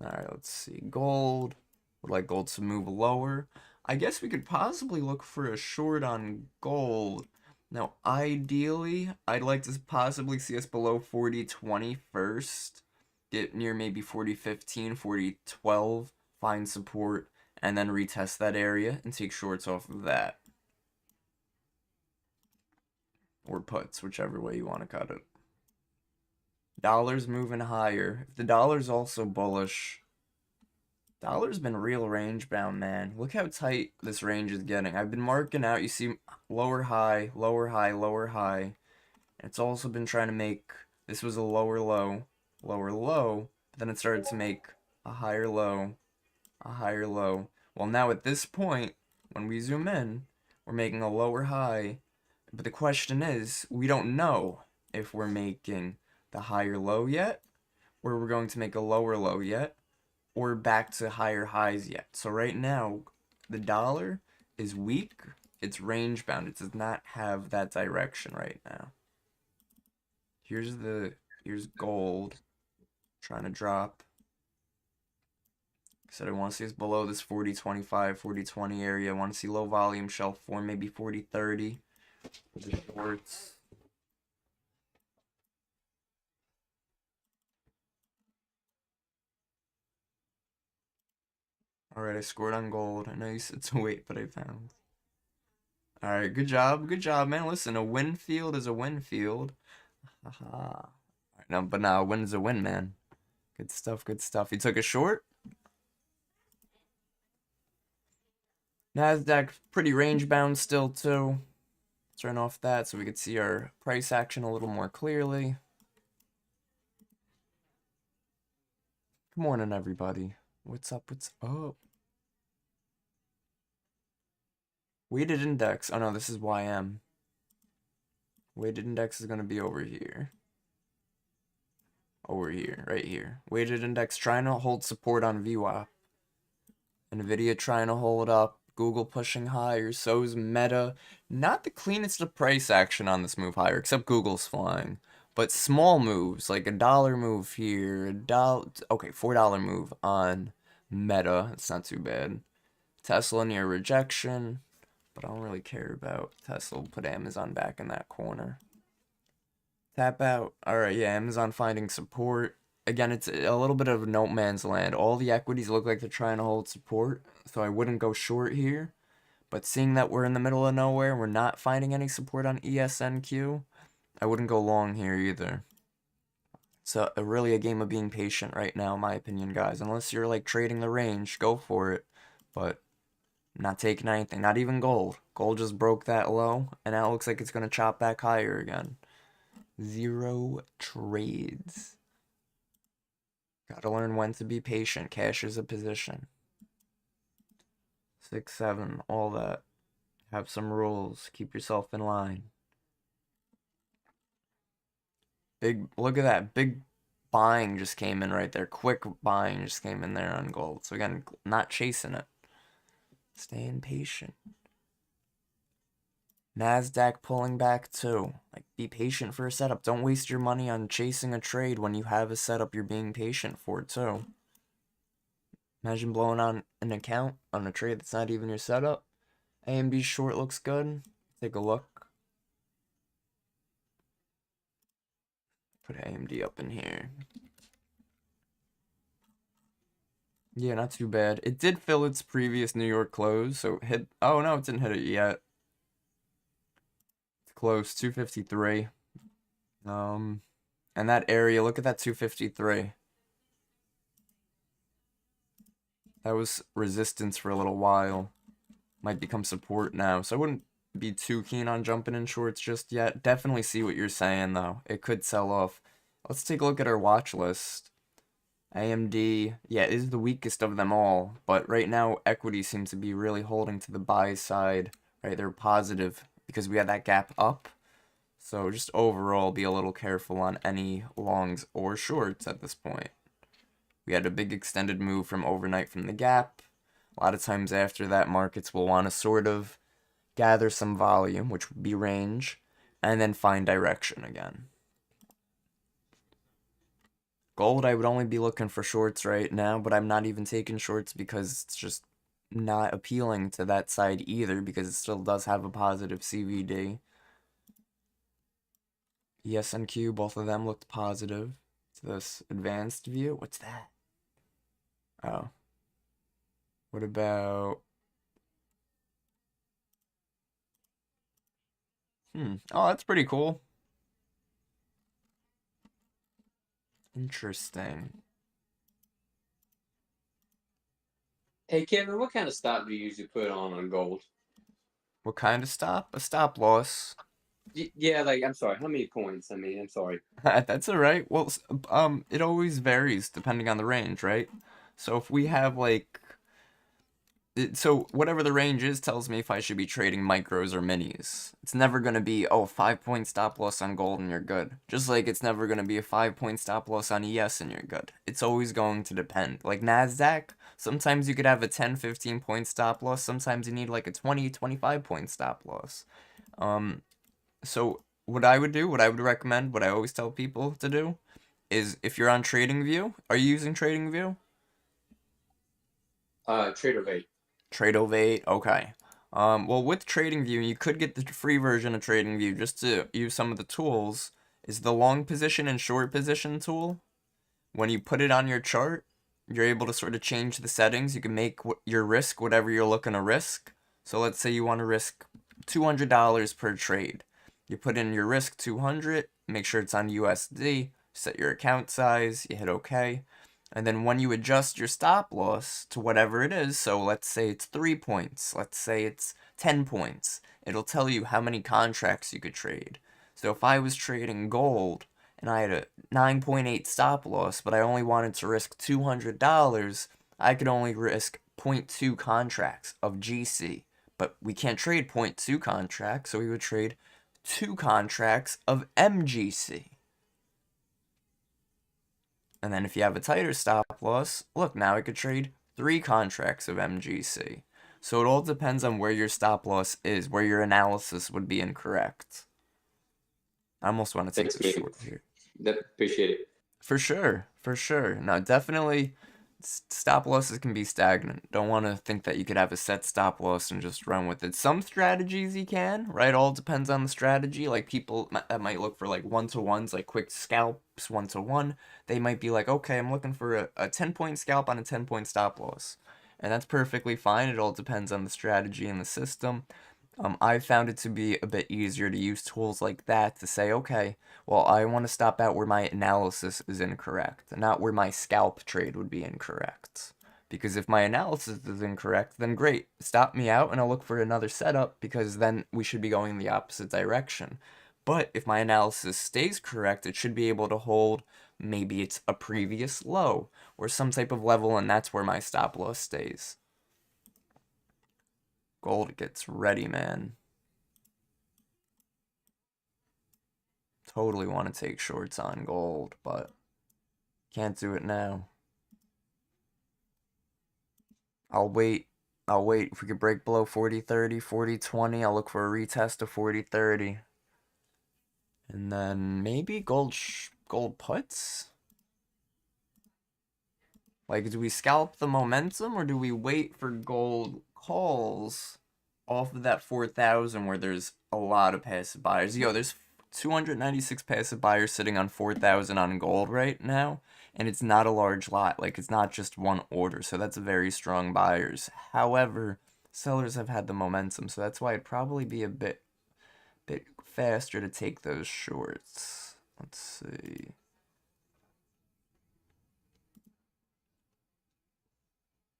Alright, let's see. Gold. Would like gold to move lower. I guess we could possibly look for a short on gold. Now, ideally, I'd like to possibly see us below 40.20 first. Get near maybe 40.15, 40.12, find support, and then retest that area and take shorts off of that. Or puts, whichever way you want to cut it. Dollar's moving higher. If the dollar's also bullish, dollar's been real range bound, man. Look how tight this range is getting. I've been marking out, you see lower high, lower high, lower high. It's also been trying to make, this was a lower low, but then it started to make a higher low, a higher low. Well, now at this point, when we zoom in, we're making a lower high, but the question is, we don't know if we're making the higher low yet, or we're going to make a lower low yet, or back to higher highs yet. So right now, the dollar is weak, it's range bound, it does not have that direction right now. Here's gold, trying to drop. Said I want to see us below this 40.25, 40.20 area. I want to see low volume shelf form, maybe 40.30 for the shorts. Alright, I scored on gold. I know you said to wait, but I found. Alright, good job, man. Listen, a win field is a win field. Haha. No, but now a win's a win, man. Good stuff, good stuff. You took a short? Nasdaq pretty range bound still too. Turn off that so we could see our price action a little more clearly. Good morning, everybody. What's up? What's up? Weighted index. Oh no, this is YM. Weighted index is going to be over here. Over here, right here. Weighted index trying to hold support on VWAP. Nvidia trying to hold up. Google pushing higher. So is Meta. Not the cleanest of price action on this move higher, except Google's flying. But small moves, like $1 move here, okay, $4 move on Meta. It's not too bad. Tesla near rejection, but I don't really care about Tesla. We'll put Amazon back in that corner. Tap out. Alright, yeah, Amazon finding support. Again, it's a little bit of no man's land. All the equities look like they're trying to hold support, so I wouldn't go short here. But seeing that we're in the middle of nowhere, we're not finding any support on ESNQ, I wouldn't go long here either. So really a game of being patient right now, in my opinion, guys. Unless you're like trading the range, go for it. But I'm not taking anything, not even gold. Gold just broke that low, and now it looks like it's going to chop back higher again. 0 trades. Gotta learn when to be patient. Cash is a position. 6, 7, all that. Have some rules. Keep yourself in line. Big, look at that. Big buying just came in right there. Quick buying just came in there on gold. So again, not chasing it. Staying patient. Nasdaq pulling back too. Like, be patient for a setup. Don't waste your money on chasing a trade when you have a setup you're being patient for too. Imagine blowing on an account on a trade that's not even your setup. AMD short looks good. Take a look. Put AMD up in here. Yeah, not too bad. It did fill its previous New York close, so it hit. Oh no, it didn't hit it yet. It's close, 253. And that area, look at that 253. That was resistance for a little while. Might become support now, so I wouldn't be too keen on jumping in shorts just yet. Definitely see what you're saying, though. It could sell off. Let's take a look at our watch list. AMD, yeah, is the weakest of them all, but right now equity seems to be really holding to the buy side, right? They're positive because we had that gap up. So just overall be a little careful on any longs or shorts at this point. We had a big extended move from overnight from the gap. A lot of times after that, markets will want to sort of gather some volume, which would be range, and then find direction again. Gold, I would only be looking for shorts right now, but I'm not even taking shorts because it's just not appealing to that side either, because it still does have a positive CVD. ES&Q, both of them looked positive. This advanced view, what's that? Oh. What about... Oh, that's pretty cool. Interesting. Hey Kevin, what kind of stop do you usually put on gold? What kind of stop? A stop loss. Yeah, like I'm sorry, how many points? I'm sorry. That's all right. Well, it always varies depending on the range, right? So if we have like, so whatever the range is tells me if I should be trading micros or minis. It's never gonna be, oh, 5-point stop loss on gold and you're good. Just like it's never gonna be a 5-point stop loss on ES and you're good. It's always going to depend. Like NASDAQ, sometimes you could have a 10-15-point stop loss. Sometimes you need like a 20-25-point stop loss. So what I would do, what I would recommend, what I always tell people to do is if you're on TradingView, are you using TradingView? TraderVate. TradeOvate, okay. Well, with TradingView, you could get the free version of TradingView just to use some of the tools. Is the long position and short position tool. When you put it on your chart, you're able to sort of change the settings. You can make your risk whatever you're looking to risk. So let's say you want to risk $200 per trade. You put in your risk 200, make sure it's on USD, set your account size, you hit OK. And then when you adjust your stop loss to whatever it is, so let's say it's 3 points, let's say it's 10 points, it'll tell you how many contracts you could trade. So if I was trading gold and I had a 9.8 stop loss, but I only wanted to risk $200, I could only risk 0.2 contracts of GC. But we can't trade 0.2 contracts, so we would trade 2 contracts of MGC. And then if you have a tighter stop loss, look, now I could trade 3 contracts of MGC. So it all depends on where your stop loss is, where your analysis would be incorrect. I almost want to take the short here. Appreciate it. For sure, for sure. Now, definitely, stop losses can be stagnant. Don't want to think that you could have a set stop loss and just run with it. Some strategies you can, right? All depends on the strategy. Like people that might look for like one-to-ones, like quick scalps, 1-to-1. They might be like, okay, I'm looking for a 10-point scalp on a 10-point stop loss. And that's perfectly fine. It all depends on the strategy and the system. I found it to be a bit easier to use tools like that to say, okay, well, I want to stop out where my analysis is incorrect, not where my scalp trade would be incorrect. Because if my analysis is incorrect, then great, stop me out and I'll look for another setup, because then we should be going the opposite direction. But if my analysis stays correct, it should be able to hold, maybe it's a previous low or some type of level, and that's where my stop loss stays. Gold gets ready, man. Totally want to take shorts on gold, but can't do it now. I'll wait. If we could break below 40.30, 40.20, I'll look for a retest of 40.30. And then maybe gold puts? Like, do we scalp the momentum or do we wait for gold calls off of that 4,000 where there's a lot of passive buyers? Yo, there's 296 passive buyers sitting on 4,000 on gold right now, and it's not a large lot. Like, it's not just one order, so that's very strong buyers. However, sellers have had the momentum, so that's why it'd probably be a bit faster to take those shorts. Let's see.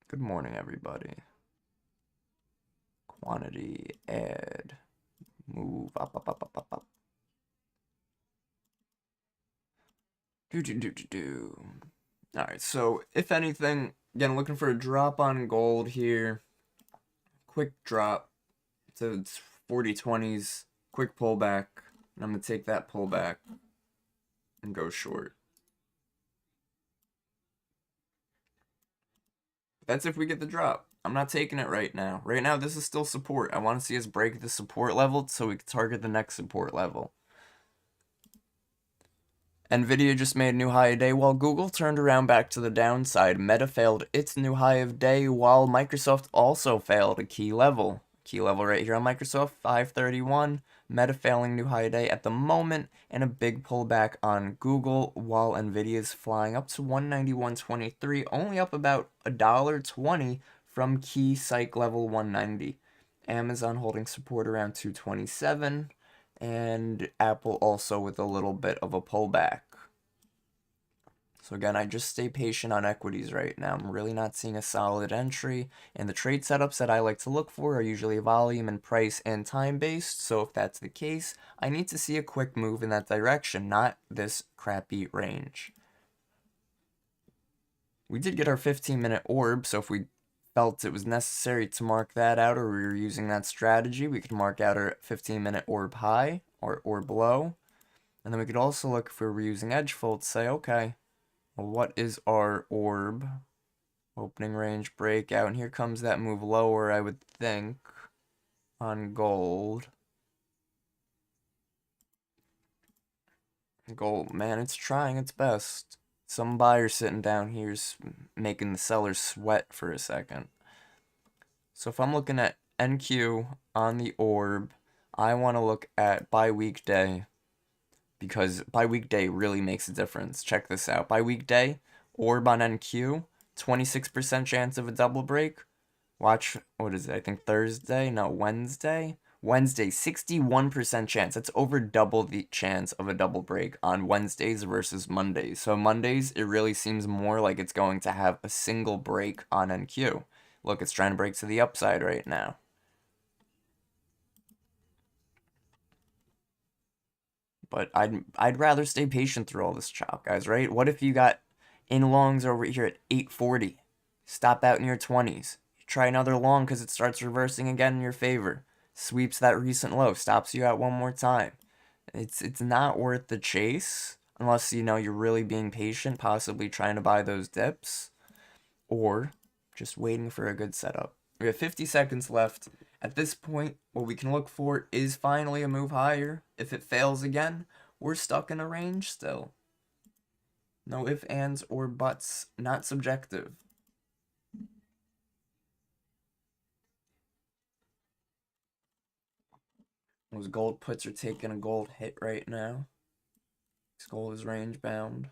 Good morning, everybody. Quantity, add, move, up. Alright, so if anything, again, looking for a drop on gold here. Quick drop to 40.20s, quick pullback, and I'm going to take that pullback and go short. That's if we get the drop. I'm not taking it right now. Right now, this is still support. I want to see us break the support level so we can target the next support level. Nvidia just made a new high of day while Google turned around back to the downside. Meta failed its new high of day while Microsoft also failed a key level. Key level right here on Microsoft, 531. Meta failing new high of day at the moment, and a big pullback on Google while Nvidia is flying up to 191.23, only up about $1.20 from key psych level 190. Amazon holding support around 227. And Apple also with a little bit of a pullback. So again, I just stay patient on equities right now. I'm really not seeing a solid entry. And the trade setups that I like to look for are usually volume and price and time based. So if that's the case, I need to see a quick move in that direction, not this crappy range. We did get our 15-minute orb, so if we felt it was necessary to mark that out, or we were using that strategy, we could mark out our 15-minute orb high or orb low. And then we could also look, if we were using edge fold, say, okay, well, what is our orb opening range breakout? And here comes that move lower, I would think, on gold. Gold, man, it's trying its best. Some buyer sitting down here is making the sellers sweat for a second. So if I'm looking at NQ on the orb, I want to look at by weekday, because by weekday really makes a difference. Check this out. By weekday, orb on NQ, 26% chance of a double break. Watch, what is it? I think Thursday? No, Wednesday? Wednesday, 61% chance. That's over double the chance of a double break on Wednesdays versus Mondays. So Mondays, it really seems more like it's going to have a single break on NQ. Look, it's trying to break to the upside right now. But I'd rather stay patient through all this chop, guys, right? What if you got in longs over here at 840? Stop out in your 20s. You try another long because it starts reversing again in your favor. Sweeps that recent low, stops you out one more time. It's not worth the chase unless you know you're really being patient, possibly trying to buy those dips, or just waiting for a good setup. We have 50 seconds left. At this point, what we can look for is finally a move higher. If it fails again, we're stuck in a range still. No ifs, ands, or buts, not subjective. Those gold puts are taking a gold hit right now. This gold is range bound.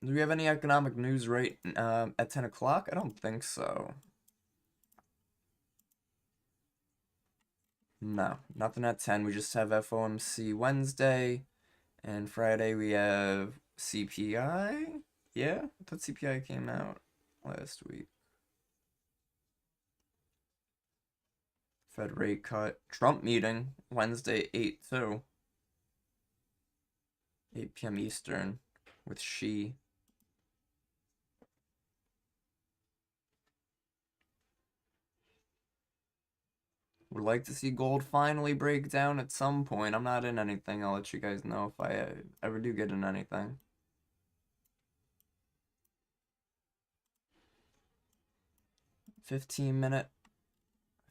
Do we have any economic news right at 10 o'clock? I don't think so. No, nothing at 10. We just have FOMC Wednesday, and Friday we have CPI. Yeah, I thought CPI came out last week. Fed rate cut. Trump meeting Wednesday 8-2. 8 p.m. Eastern with Xi. Would like to see gold finally break down at some point. I'm not in anything. I'll let you guys know if I ever do get in anything. 15-minute.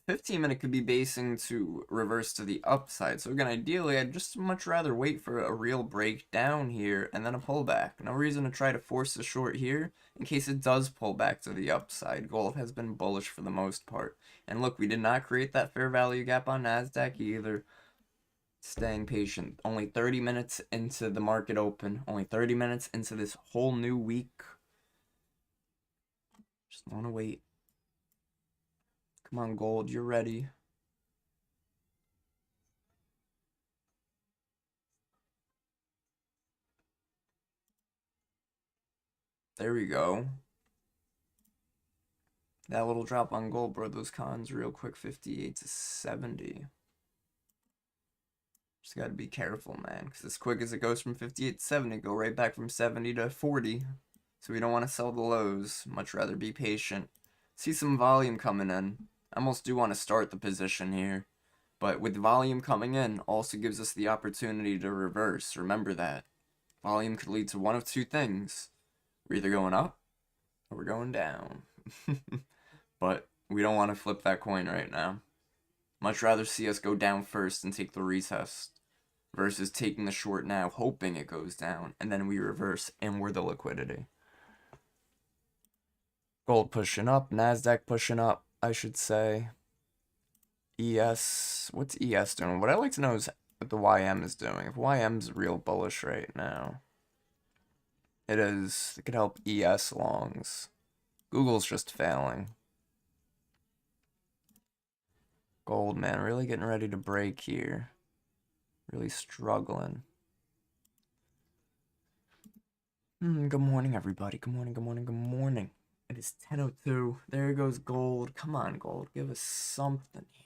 15-minute could be basing to reverse to the upside. So again, ideally, I'd just much rather wait for a real breakdown here and then a pullback. No reason to try to force a short here in case it does pull back to the upside. Gold has been bullish for the most part. And look, we did not create that fair value gap on NASDAQ either. Staying patient. Only 30 minutes into the market open. Only 30 minutes into this whole new week. Just want to wait. Come on, gold, you're ready. There we go. That little drop on gold brought those cons real quick, 58 to 70. Just gotta be careful, man, because as quick as it goes from 58 to 70, go right back from 70 to 40. So we don't want to sell the lows. Much rather be patient. See some volume coming in. I almost do want to start the position here. But with volume coming in, also gives us the opportunity to reverse. Remember that. Volume could lead to one of two things. We're either going up or we're going down. But we don't want to flip that coin right now. Much rather see us go down first and take the retest versus taking the short now, hoping it goes down, and then we reverse and we're the liquidity. Gold pushing up, NASDAQ pushing up, I should say. ES, what's ES doing? What I'd like to know is what the YM is doing. If YM's real bullish right now, it is. It could help ES longs. Google's just failing. Gold, man, really getting ready to break here. Really struggling. Good morning, everybody. Good morning, good morning, good morning. It is 10:02. There goes gold. Come on, gold. Give us something here.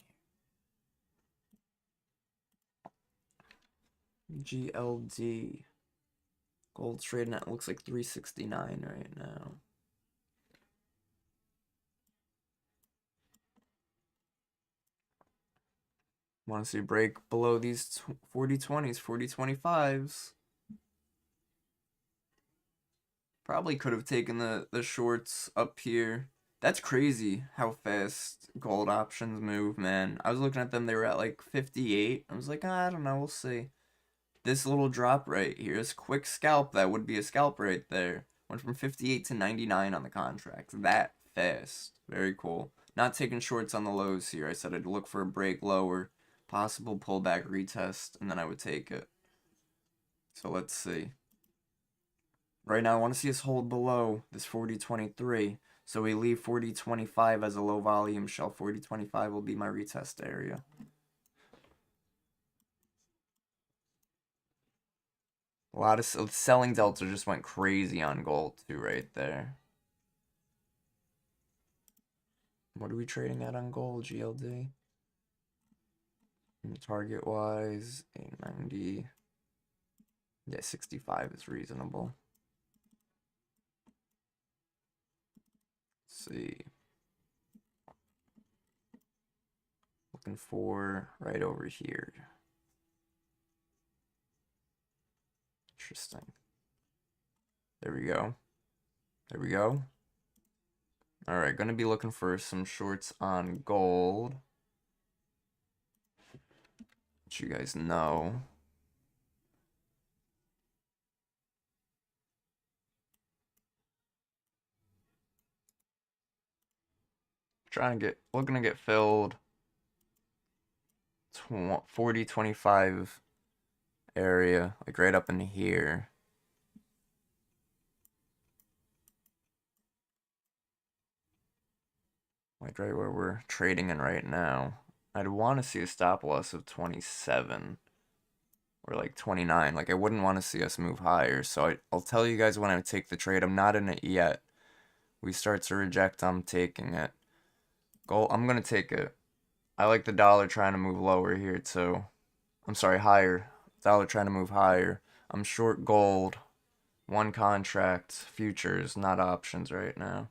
GLD. Gold's trading at, looks like 369 right now. Want to see a break below these 40-20s, 40-25s. Probably could have taken the shorts up here. That's crazy how fast gold options move, man. I was looking at them, they were at like 58. I was like, I don't know, we'll see. This little drop right here, this quick scalp, that would be a scalp right there. Went from 58 to 99 on the contract. That fast. Very cool. Not taking shorts on the lows here. I said I'd look for a break lower, possible pullback retest, and then I would take it. So let's see. Right now, I want to see us hold below this 40-23. So we leave 40-25 as a low volume shelf. 40-25 will be my retest area. A lot of selling delta just went crazy on gold too right there. What are we trading at on gold, GLD? Target wise, 890. Yeah, 65 is reasonable. Let's see. Looking for right over here. Interesting. There we go. There we go. All right, gonna be looking for some shorts on gold. Let you guys know. Looking to get filled 40-25 area, like right up in here. Like right where we're trading in right now. I'd want to see a stop loss of 27 or like 29. Like I wouldn't want to see us move higher. So I'll tell you guys when I take the trade. I'm not in it yet. We start to reject, I'm taking it. Gold, I'm going to take it. I like the dollar trying to move lower here too. I'm sorry, higher. Dollar trying to move higher. I'm short gold. One contract, futures, not options right now.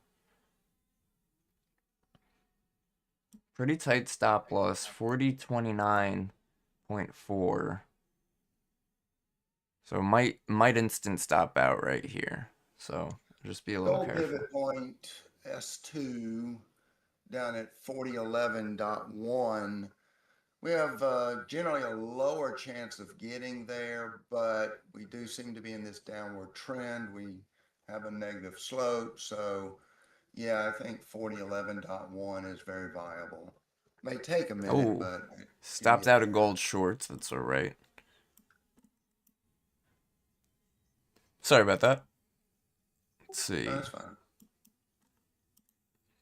Pretty tight stop loss, 40-29.4. So might instant stop out right here. So just be a little Gold careful. pivot point S2 down at 4011.1. We have generally a lower chance of getting there, but we do seem to be in this downward trend. We have a negative slope. So, yeah, I think 4011.1 is very viable. May take a minute, Oh, but stopped out of gold shorts. That's all right. Sorry about that. Let's see. That's fine.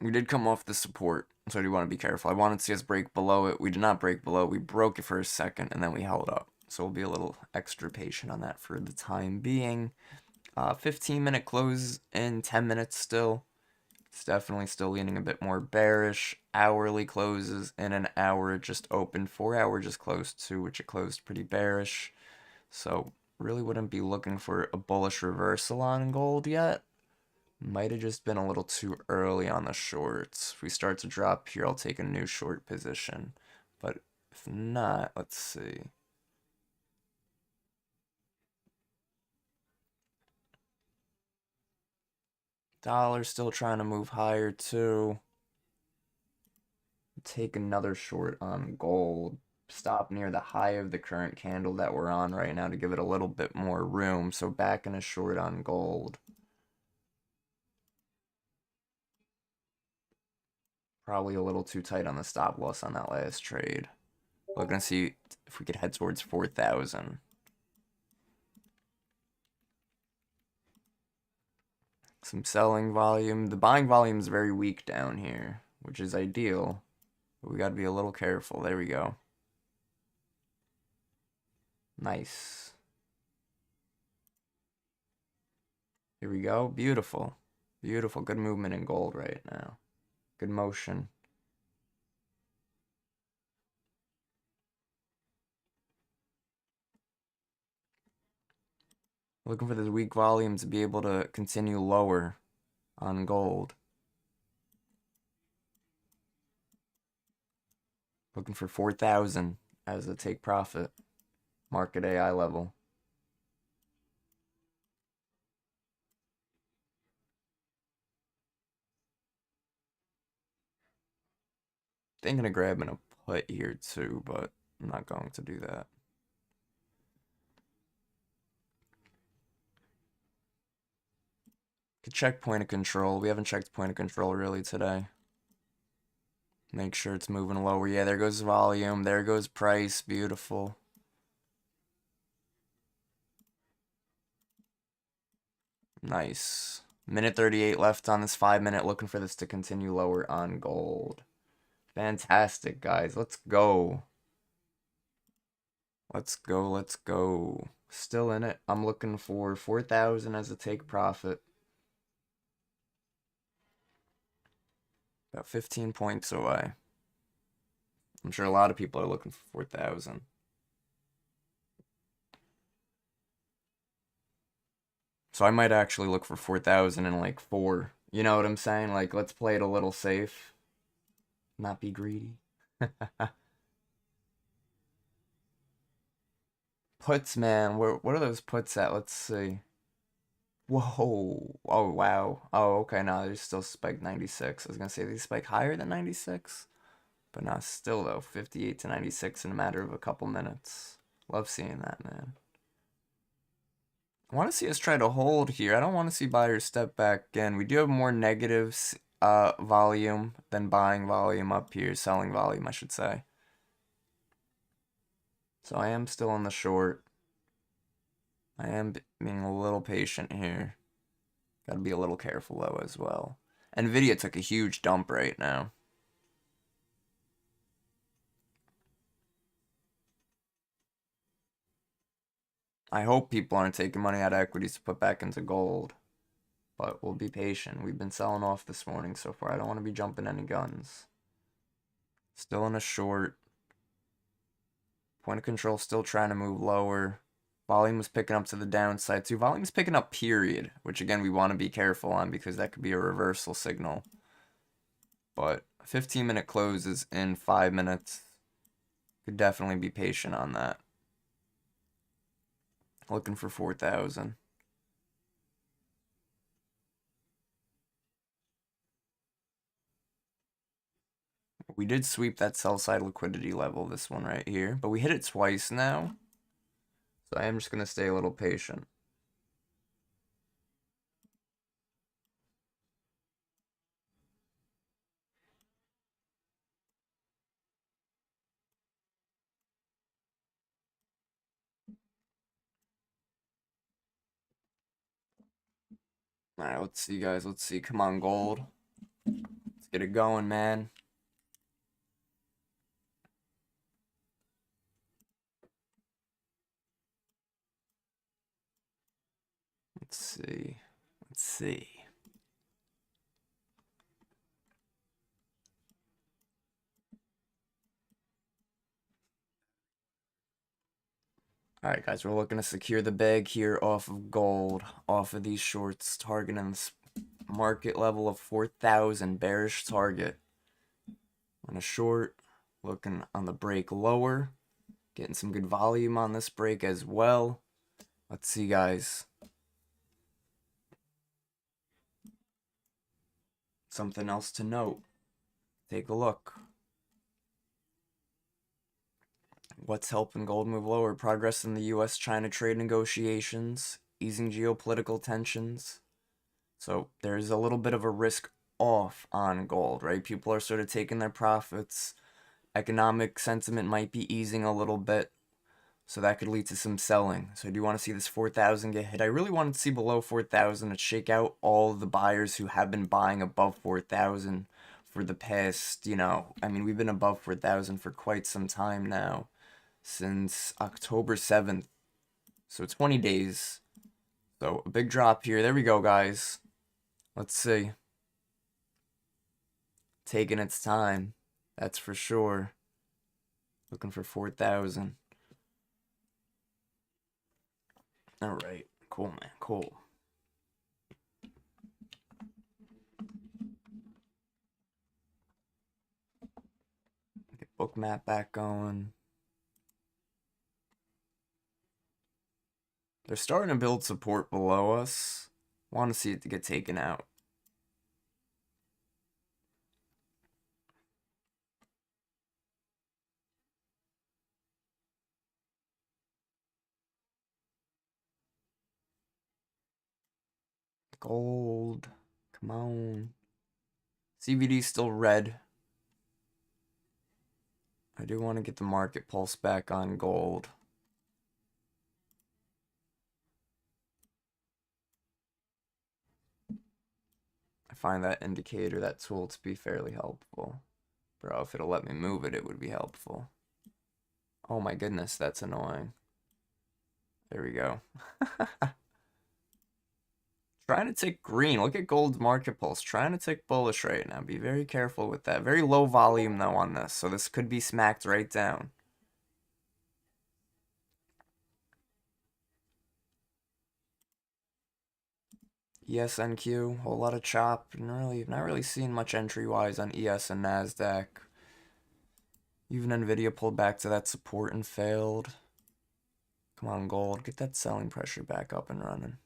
We did come off the support, so I do want to be careful. I wanted to see us break below it. We did not break below. We broke it for a second, and then we held up. So we'll be a little extra patient on that for the time being. 15-minute close in 10 minutes still. It's definitely still leaning a bit more bearish. Hourly closes in an hour. It just opened. 4 hour just closed too, which it closed pretty bearish. So really wouldn't be looking for a bullish reversal on gold yet. Might have just been a little too early on the shorts. If we start to drop here, I'll take a new short position. But if not, let's see. Dollar still trying to move higher too. Take another short on gold. Stop near the high of the current candle that we're on right now to give it a little bit more room. So back in a short on gold. Probably a little too tight on the stop loss on that last trade. Looking to see if we could head towards 4,000. Some selling volume. The buying volume is very weak down here, which is ideal. But we got to be a little careful. There we go. Nice. Here we go. Beautiful. Beautiful. Good movement in gold right now. Good motion. Looking for this weak volume to be able to continue lower on gold. Looking for 4,000 as a take profit. Market AI level. Thinking of grabbing a put here too, but I'm not going to do that. Could check point of control. We haven't checked point of control really today. Make sure it's moving lower. Yeah, there goes volume. There goes price. Beautiful. Nice. Minute 38 left on this 5-minute. Looking for this to continue lower on gold. Fantastic, guys. Let's go. Let's go. Let's go. Still in it. I'm looking for 4,000 as a take profit. About 15 points away. I'm sure a lot of people are looking for 4,000. So I might actually look for 4,000 in like 4. You know what I'm saying? Like, let's play it a little safe. Not be greedy. Puts, man. What are those puts at? Let's see. Whoa. Oh, wow. Oh, okay. No, they still spike 96. I was going to say they spike higher than 96. But not still, though. 58 to 96 in a matter of a couple minutes. Love seeing that, man. I want to see us try to hold here. I don't want to see buyers step back in. We do have more negatives volume than buying volume up here. Selling volume, I should say. So I am still on the short. I am being a little patient here. Got to be a little careful, though, as well. Nvidia took a huge dump right now. I hope people aren't taking money out of equities to put back into gold. But we'll be patient. We've been selling off this morning so far. I don't want to be jumping any guns. Still in a short. Point of control still trying to move lower. Volume was picking up to the downside too. Volume is picking up, period. Which again, we want to be careful on because that could be a reversal signal. But 15-minute closes in 5 minutes. Could definitely be patient on that. Looking for 4,000. We did sweep that sell side liquidity level, this one right here. But we hit it twice now. So I am just going to stay a little patient. Alright, let's see, guys. Let's see. Come on, gold. Let's get it going, man. Let's see. Let's see. Alright, guys. We're looking to secure the bag here off of gold. Off of these shorts. Targeting this market level of 4,000. Bearish target. On a short. Looking on the break lower. Getting some good volume on this break as well. Let's see, guys. Something else to note. Take a look. What's helping gold move lower? Progress in the US-China trade negotiations, easing geopolitical tensions. So there's a little bit of a risk off on gold, right? People are sort of taking their profits. Economic sentiment might be easing a little bit. So that could lead to some selling. So I do want to see this 4,000 get hit. I really wanted to see below 4,000 to shake out all the buyers who have been buying above 4,000 for the past, I mean, we've been above 4,000 for quite some time now, since October 7th. So 20 days. So a big drop here. There we go, guys. Let's see. Taking its time. That's for sure. Looking for 4,000. All right, cool, man, cool. Get book map back going. They're starting to build support below us. Want to see it to get taken out. Gold. Come on. CVD still red. I do want to get the market pulse back on gold. I find that indicator, that tool, to be fairly helpful. Bro, if it'll let me move it, it would be helpful. Oh my goodness, that's annoying. There we go. Trying to tick green. Look at gold's market pulse. Trying to tick bullish right now. Be very careful with that. Very low volume, though, on this. So this could be smacked right down. ESNQ. Whole lot of chop. Not really seeing much entry-wise on ES and NASDAQ. Even NVIDIA pulled back to that support and failed. Come on, gold. Get that selling pressure back up and running.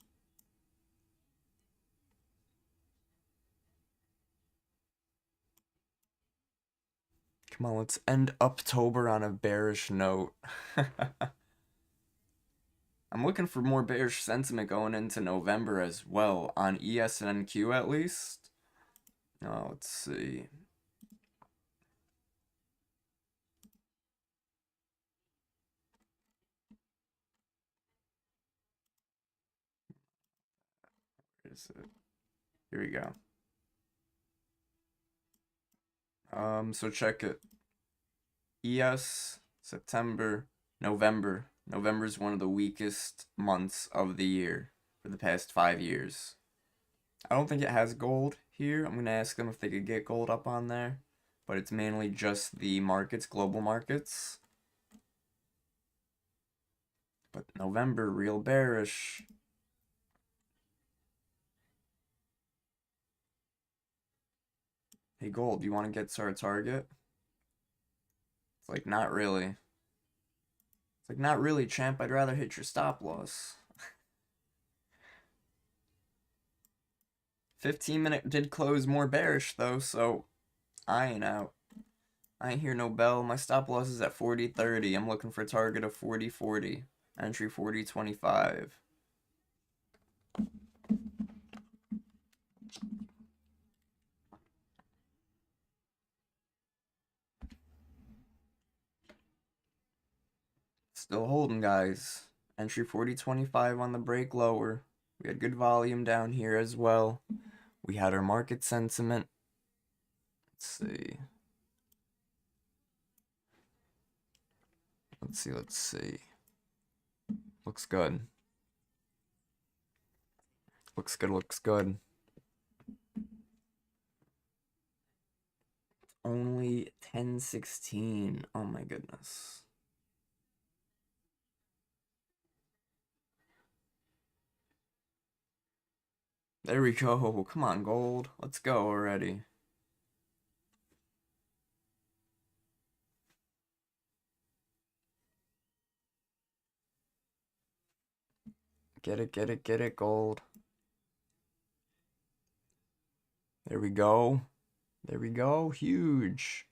Come on, let's end October on a bearish note. I'm looking for more bearish sentiment going into November as well, on ES and NQ at least. Oh, let's see. Where is it? Here we go. So check it. ES, September, November. November is one of the weakest months of the year for the past 5 years. I don't think it has gold here. I'm going to ask them if they could get gold up on there. But it's mainly just the markets, global markets. But November, real bearish. Hey, gold, do you want to get to our target? It's like, not really. It's like, not really, champ. I'd rather hit your stop loss. 15-minute did close more bearish, though, so I ain't out. I ain't hear no bell. My stop loss is at 40.30. I'm looking for a target of 40.40. Entry 40.25. Still holding, guys. Entry 40.25 on the break lower. We had good volume down here as well. We had our market sentiment. Let's see. Let's see. Looks good. Looks good. Only 10.16. Oh my goodness. There we go. Come on, gold. Let's go already. Get it, gold. There we go. There we go. Huge.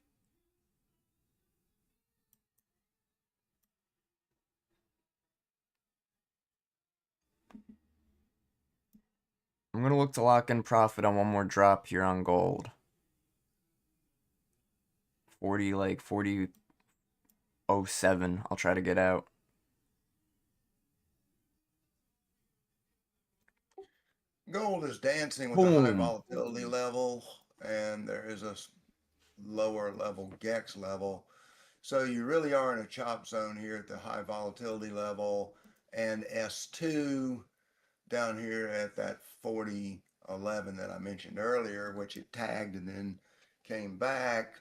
I'm going to look to lock in profit on one more drop here on gold. 40.07. I'll try to get out. Gold is dancing with a high Boom. volatility level, and there is a lower level GEX level. So you really are in a chop zone here at the high volatility level, and S2 down here at that 40.11 that I mentioned earlier, which it tagged and then came back.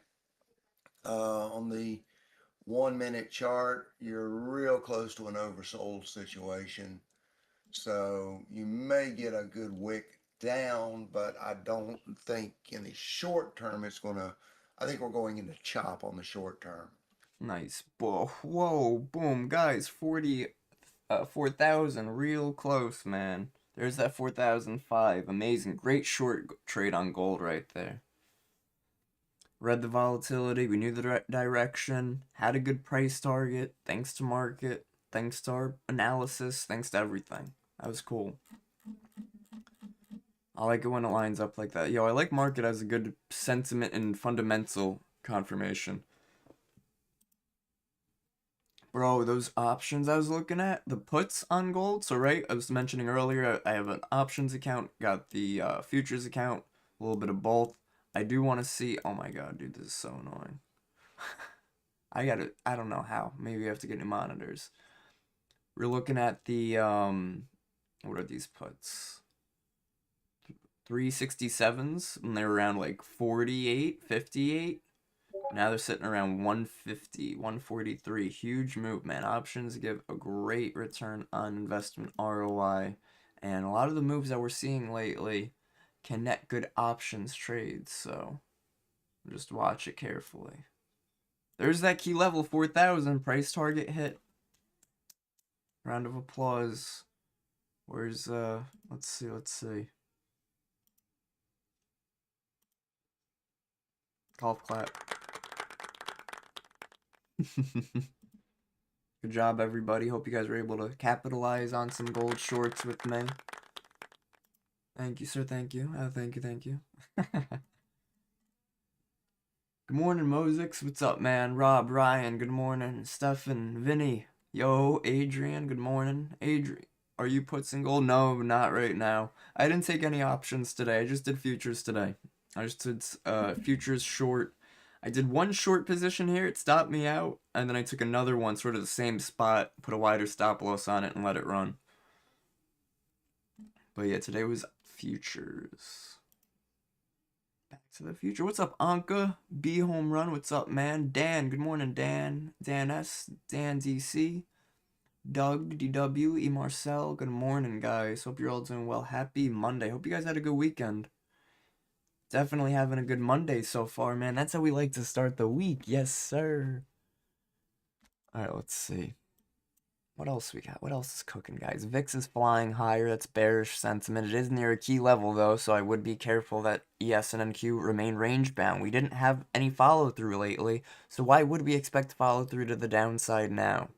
On the 1 minute chart, you're real close to an oversold situation. So you may get a good wick down, but I don't think in the short term it's going to, I think we're going into chop on the short term. Nice. Whoa, boom. Guys, 4,000. Real close, man. There's that 4,005. Amazing. Great short trade on gold right there. Read the volatility. We knew the direction. Had a good price target. Thanks to market. Thanks to our analysis. Thanks to everything. That was cool. I like it when it lines up like that. Yo, I like market as a good sentiment and fundamental confirmation. Bro, those options I was looking at, the puts on gold. So, right, I was mentioning earlier, I have an options account, got the futures account, a little bit of both. I do want to see. Oh my god, dude, this is so annoying. I don't know how. Maybe I have to get new monitors. We're looking at the, what are these puts? 367s, and they're around like 48, 58. Now they're sitting around 150, 143. Huge move, man. Options give a great return on investment ROI. And a lot of the moves that we're seeing lately can net good options trades. So just watch it carefully. There's that key level, 4,000. Price target hit. Round of applause. Where's, let's see. Golf clap. Good job, everybody. Hope you guys were able to capitalize on some gold shorts with me. Thank you, sir. Thank you. Thank you. Good morning, Mosix. What's up, man? Rob, Ryan, good morning. Stefan, Vinny. Yo, Adrian, good morning. Adrian, are you puts in gold? No, not right now. I didn't take any options today. I just did futures today. I just did futures short. I did one short position here. It stopped me out. And then I took another one, sort of the same spot, put a wider stop loss on it, and let it run. But yeah, today was futures. Back to the future. What's up, Anka? B home run. What's up, man? Dan. Good morning, Dan. Dan S. Dan DC. Doug DW. E Marcel. Good morning, guys. Hope you're all doing well. Happy Monday. Hope you guys had a good weekend. Definitely having a good Monday so far, man. That's how we like to start the week. Yes, sir. All right, let's see. What else we got? What else is cooking, guys? VIX is flying higher. That's bearish sentiment. It is near a key level, though, so I would be careful that ES and NQ remain range-bound. We didn't have any follow-through lately, so why would we expect follow-through to the downside now?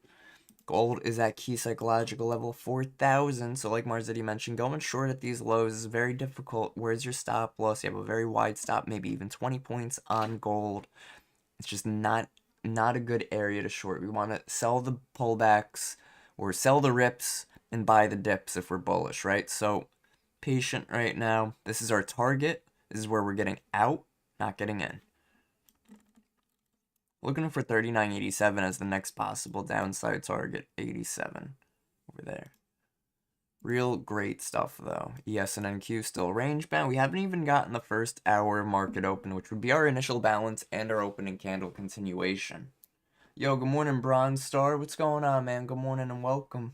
Gold is at key psychological level 4,000, so like Marzetti mentioned, going short at these lows is very difficult. Where's your stop loss? You have a very wide stop, maybe even 20 points on gold. It's just not a good area to short. We want to sell the pullbacks or sell the rips and buy the dips if we're bullish, right? So patient right now. This is our target. This is where we're getting out, not getting in. Looking for 39.87 as the next possible downside target. 87 over there. Real great stuff though. ES and NQ still range bound. We haven't even gotten the first hour market open, which would be our initial balance and our opening candle continuation. Yo, good morning, Bronze Star. What's going on, man? Good morning and welcome.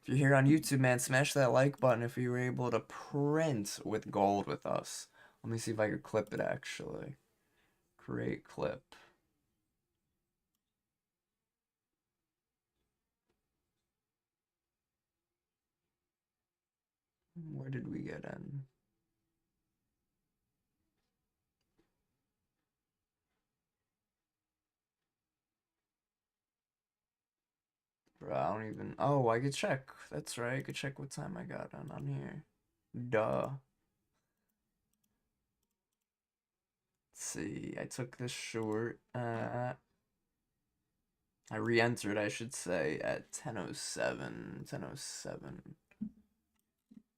If you're here on YouTube, man, smash that like button if you were able to print with gold with us. Let me see if I could clip it, actually. Create clip. Where did we get in? Bro, I don't even. Oh, I could check. That's right. I could check what time I got on here. Duh. Let's see. I took this short. I re-entered, I should say, at 10:07. 10:07.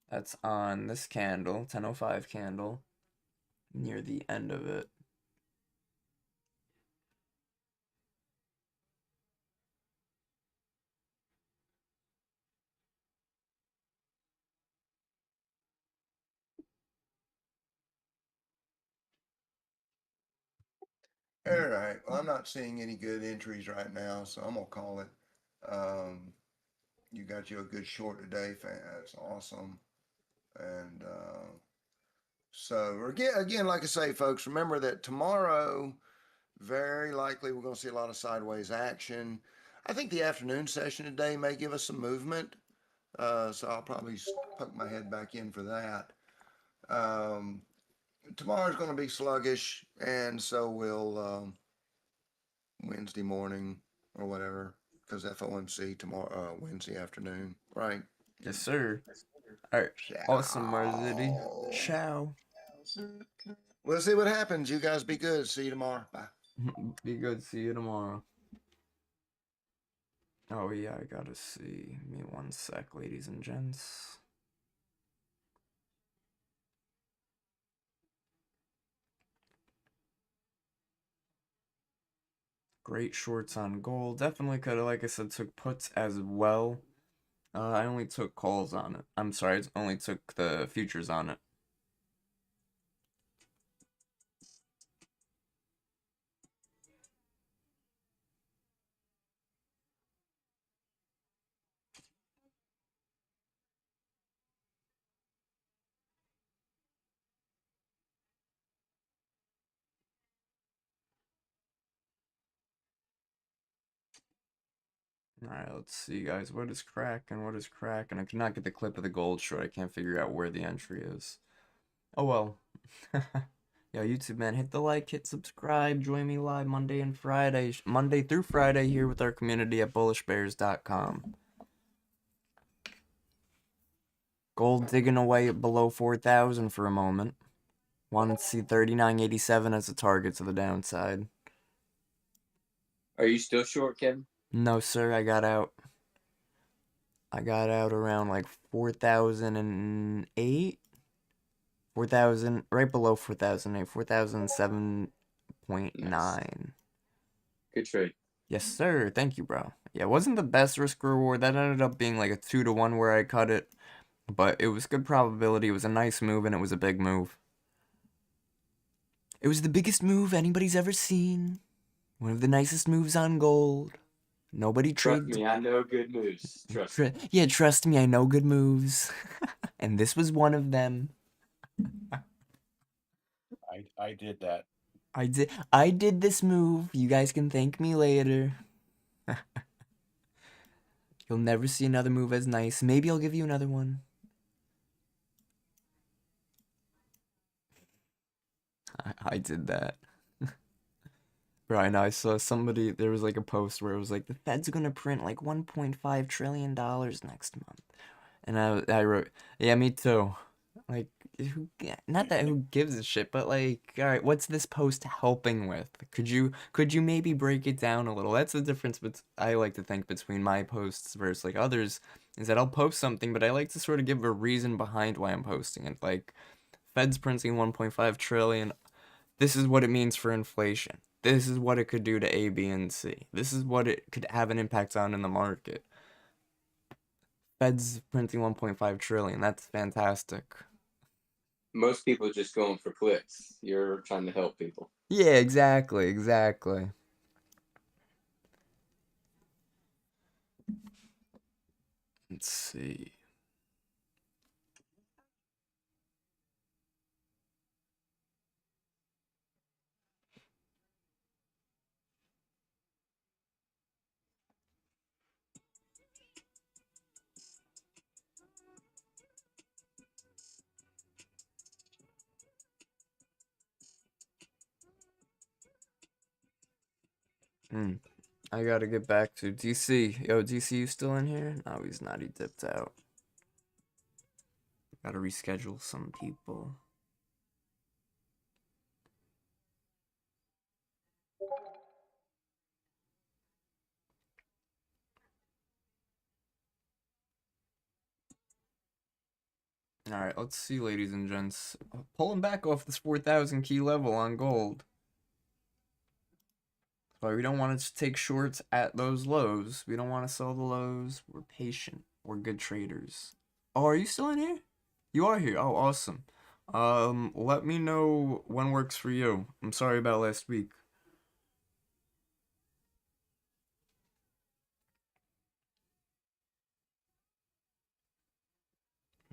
That's on this candle, 10:05 candle, near the end of it. All right. Well, I'm not seeing any good entries right now, so I'm gonna call it. You got you a good short today, fan. That's awesome. And so again, like I say, folks, remember that tomorrow, very likely we're going to see a lot of sideways action. I think the afternoon session today may give us some movement. So I'll probably poke my head back in for that. Tomorrow's going to be sluggish, and so will Wednesday morning or whatever, because FOMC tomorrow, Wednesday afternoon, right? Yes, sir. Alright. Awesome, Marzity. Ciao. We'll see what happens. You guys be good. See you tomorrow. Bye. Be good. See you tomorrow. Oh, yeah, I gotta see. Give me one sec, ladies and gents. Great shorts on gold. Definitely could have, like I said, took puts as well. I only took calls on it. I'm sorry, I only took the futures on it. Alright, let's see, guys. What is cracking? What is cracking? I cannot get the clip of the gold short. I can't figure out where the entry is. Oh well. Yo, YouTube, man, hit the like, hit subscribe. Join me live Monday and Friday. Monday through Friday here with our community at bullishbrs.com. Gold digging away at below 4,000 for a moment. Wanted to see 39.87 as a target to the downside. Are you still short, Kevin? No, sir, I got out. I got out around like 4,008. 4,000, right below 4,008, 4,007.9. Nice. Good trade. Yes, sir. Thank you, bro. Yeah, it wasn't the best risk reward. That ended up being like a 2-to-1 where I cut it. But it was good probability. It was a nice move, and it was a big move. It was the biggest move anybody's ever seen. One of the nicest moves on gold. Nobody Trust trades. me, I know good moves. Trust me. Yeah, trust me, I know good moves. And this was one of them. I did that. I did this move. You guys can thank me later. You'll never see another move as nice. Maybe I'll give you another one. I did that. Bro, I know, I saw somebody, there was like a post where it was like, the Fed's gonna print like $1.5 trillion next month. And I wrote, yeah, me too. Like, not that who gives a shit, but like, all right, what's this post helping with? Could you maybe break it down a little? That's the difference, but I like to think between my posts versus like others, is that I'll post something, but I like to sort of give a reason behind why I'm posting it. Like, Fed's printing 1.5 trillion. This is what it means for inflation. This is what it could do to A, B, and C. This is what it could have an impact on in the market. Fed's printing 1.5 trillion. That's fantastic. Most people are just going for clicks. You're trying to help people. Yeah, exactly. Let's see. I gotta get back to DC. Yo, DC, you still in here? No, he's not. He dipped out. Gotta reschedule some people. Alright, let's see, ladies and gents. Pulling back off this 4,000 key level on gold. But we don't want to take shorts at those lows. We don't want to sell the lows. We're patient. We're good traders. Oh, are you still in here? You are here. Oh, awesome. Let me know when works for you. I'm sorry about last week.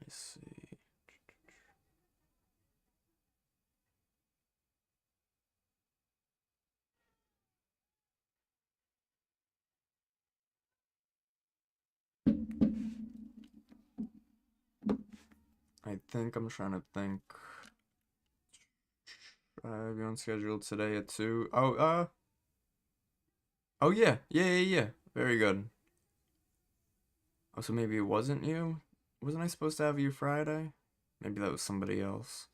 Let's see. I'm trying to think. I'll be on schedule today at 2. Oh yeah. Yeah. Very good. Oh, so maybe it wasn't you? Wasn't I supposed to have you Friday? Maybe that was somebody else.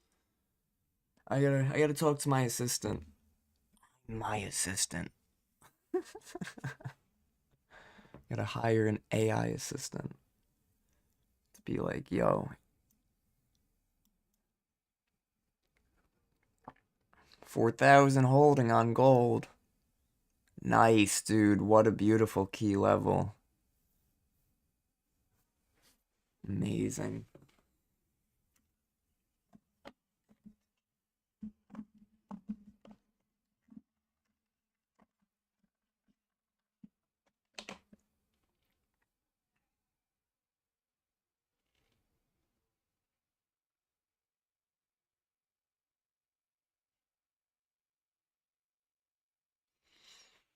I gotta talk to my assistant. My assistant. Gotta hire an AI assistant to be like, yo, 4,000 holding on gold. Nice, dude. What a beautiful key level. Amazing.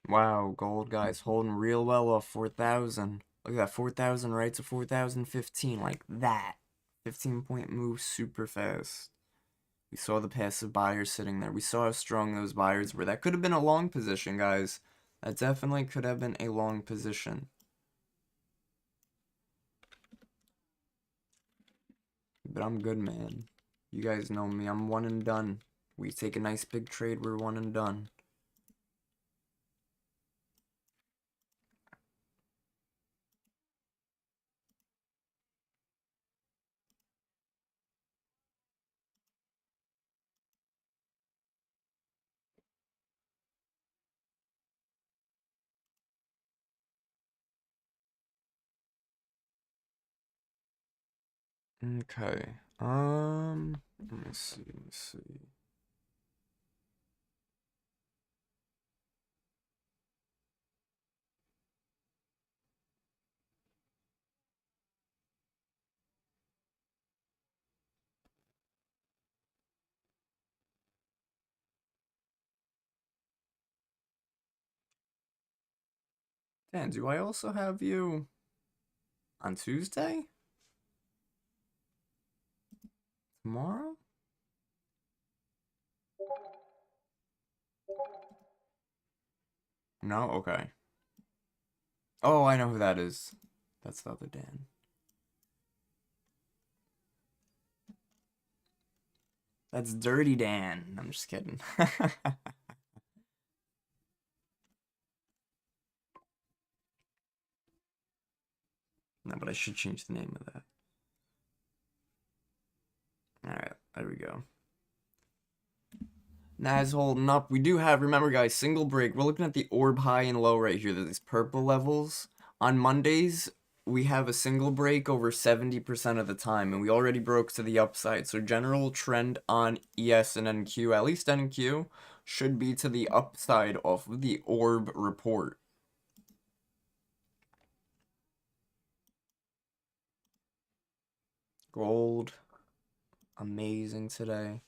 Wow, gold guys holding real well off 4,000. Look at that, 4,000 right to 4,015, like that. 15-point move super fast. We saw the passive buyers sitting there. We saw how strong those buyers were. That could have been a long position, guys. That definitely could have been a long position. But I'm good, man. You guys know me. I'm one and done. We take a nice big trade, we're one and done. Okay. Let me see. Dan, do I also have you on Tuesday? Tomorrow? No? Okay. Oh, I know who that is. That's the other Dan. That's Dirty Dan. I'm just kidding. No, but I should change the name of that. Alright, there we go. Nas holding up. We do have, remember guys, single break. We're looking at the orb high and low right here. There's these purple levels. On Mondays, we have a single break over 70% of the time, and we already broke to the upside. So general trend on ES and NQ, at least NQ, should be to the upside off of the orb report. Gold. Amazing today.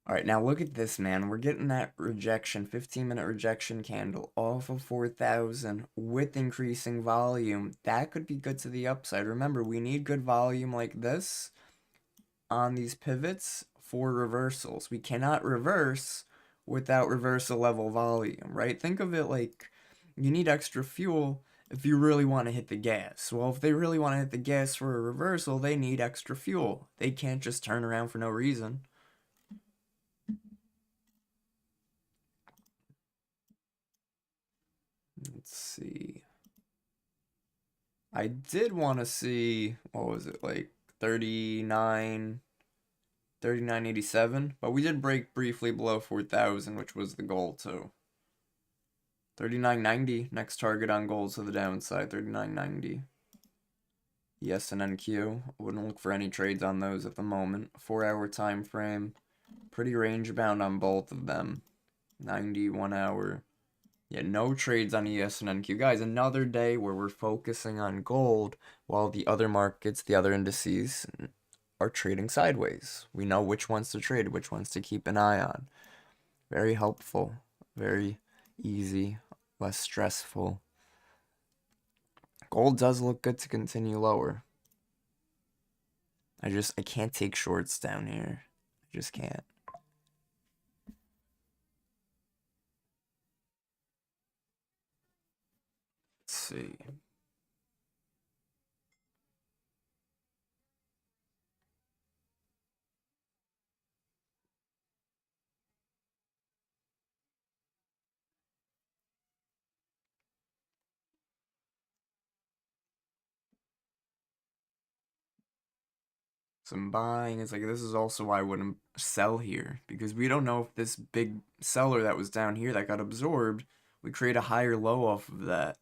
Alright, now look at this, man. We're getting that rejection, 15-minute rejection candle off of 4,000 with increasing volume. That could be good to the upside. Remember, we need good volume like this on these pivots for reversals. We cannot reverse without reversal level volume, right? Think of it like you need extra fuel if you really want to hit the gas. Well, if they really want to hit the gas for a reversal, they need extra fuel. They can't just turn around for no reason. Let's see. I did want to see, what was it, like 39.87, but we did break briefly below 4,000, which was the goal too. 39.90, next target on gold to the downside, 39.90. Yes, and NQ. Wouldn't look for any trades on those at the moment. 4-hour time frame, pretty range bound on both of them. 91 hour. Yeah, no trades on ES and NQ. Guys, another day where we're focusing on gold while the other markets, the other indices are trading sideways. We know which ones to trade, which ones to keep an eye on. Very helpful, very easy, less stressful. Gold does look good to continue lower. I can't take shorts down here. I just can't. Let's see. Some buying. It's like, this is also why I wouldn't sell here, because we don't know if this big seller that was down here that got absorbed, we create a higher low off of that.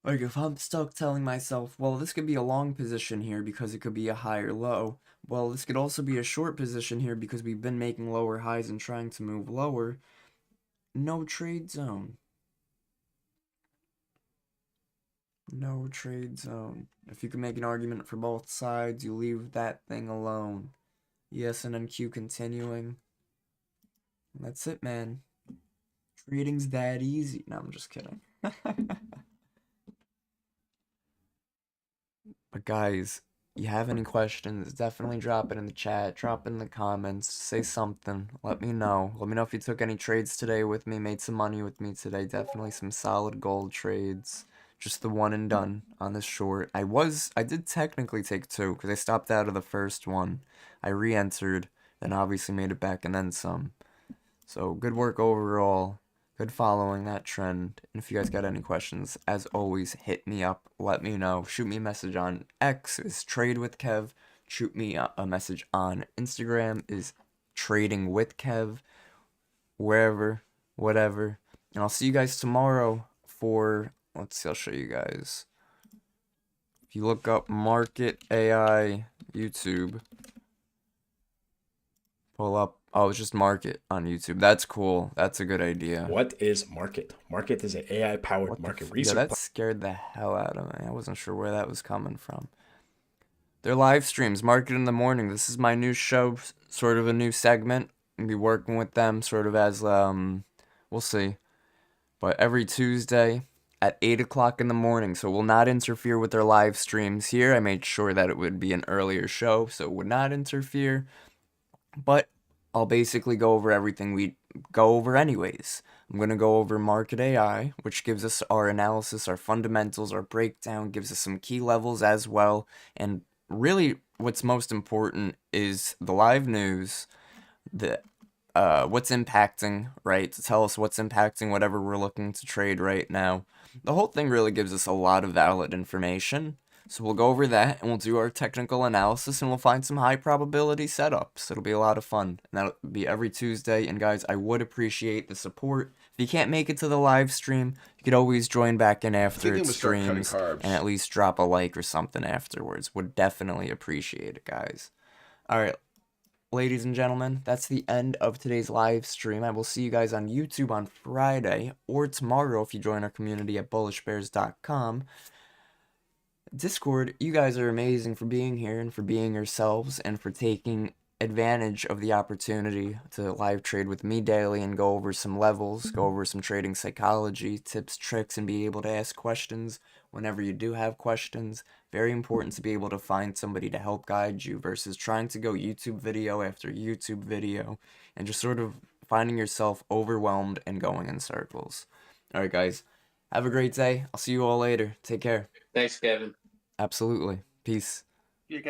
Like, if I'm stuck telling myself, well, this could be a long position here because it could be a higher low. Well, this could also be a short position here because we've been making lower highs and trying to move lower. No trade zone. No trade zone. If you can make an argument for both sides, you leave that thing alone. Yes, and NQ continuing. That's it, man. Trading's that easy. No, I'm just kidding. But guys, you have any questions, definitely drop it in the chat, drop it in the comments, say something, let me know. Let me know if you took any trades today with me, made some money with me today. Definitely some solid gold trades. Just the one and done on this short. I did technically take two because I stopped out of the first one. I re-entered, then obviously made it back and then some. So good work overall. Good following that trend. And if you guys got any questions, as always, hit me up. Let me know. Shoot me a message on X is Trade with Kev. Shoot me a message on Instagram is Trading with Kev. Wherever, whatever. And I'll see you guys tomorrow for, let's see, I'll show you guys. If you look up Market AI YouTube, pull up. Oh, it's just Market on YouTube. That's cool. That's a good idea. What is Market? Market is an AI-powered market research. Yeah, that scared the hell out of me. I wasn't sure where that was coming from. Their live streams, Market in the Morning. This is my new show, sort of a new segment. I'll be working with them sort of as, we'll see. But every Tuesday at 8 o'clock in the morning. So we'll not interfere with their live streams here. I made sure that it would be an earlier show, so it would not interfere. But I'll basically go over everything we go over anyways. I'm going to go over Market AI, which gives us our analysis, our fundamentals, our breakdown, gives us some key levels as well. And really what's most important is the live news, the what's impacting, right? To tell us what's impacting whatever we're looking to trade right now. The whole thing really gives us a lot of valid information. So we'll go over that, and we'll do our technical analysis, and we'll find some high probability setups. It'll be a lot of fun, and that'll be every Tuesday. And guys, I would appreciate the support. If you can't make it to the live stream, you could always join back in after it streams, and at least drop a like or something afterwards. Would definitely appreciate it, guys. Alright, ladies and gentlemen, that's the end of today's live stream. I will see you guys on YouTube on Friday, or tomorrow if you join our community at Bullishbrs.com. Discord, you guys are amazing for being here and for being yourselves and for taking advantage of the opportunity to live trade with me daily and go over some levels, go over some trading psychology, tips, tricks, and be able to ask questions whenever you do have questions. Very important to be able to find somebody to help guide you versus trying to go YouTube video after YouTube video and just sort of finding yourself overwhelmed and going in circles. All right, guys. Have a great day. I'll see you all later. Take care. Thanks, Kevin. Absolutely. Peace. You got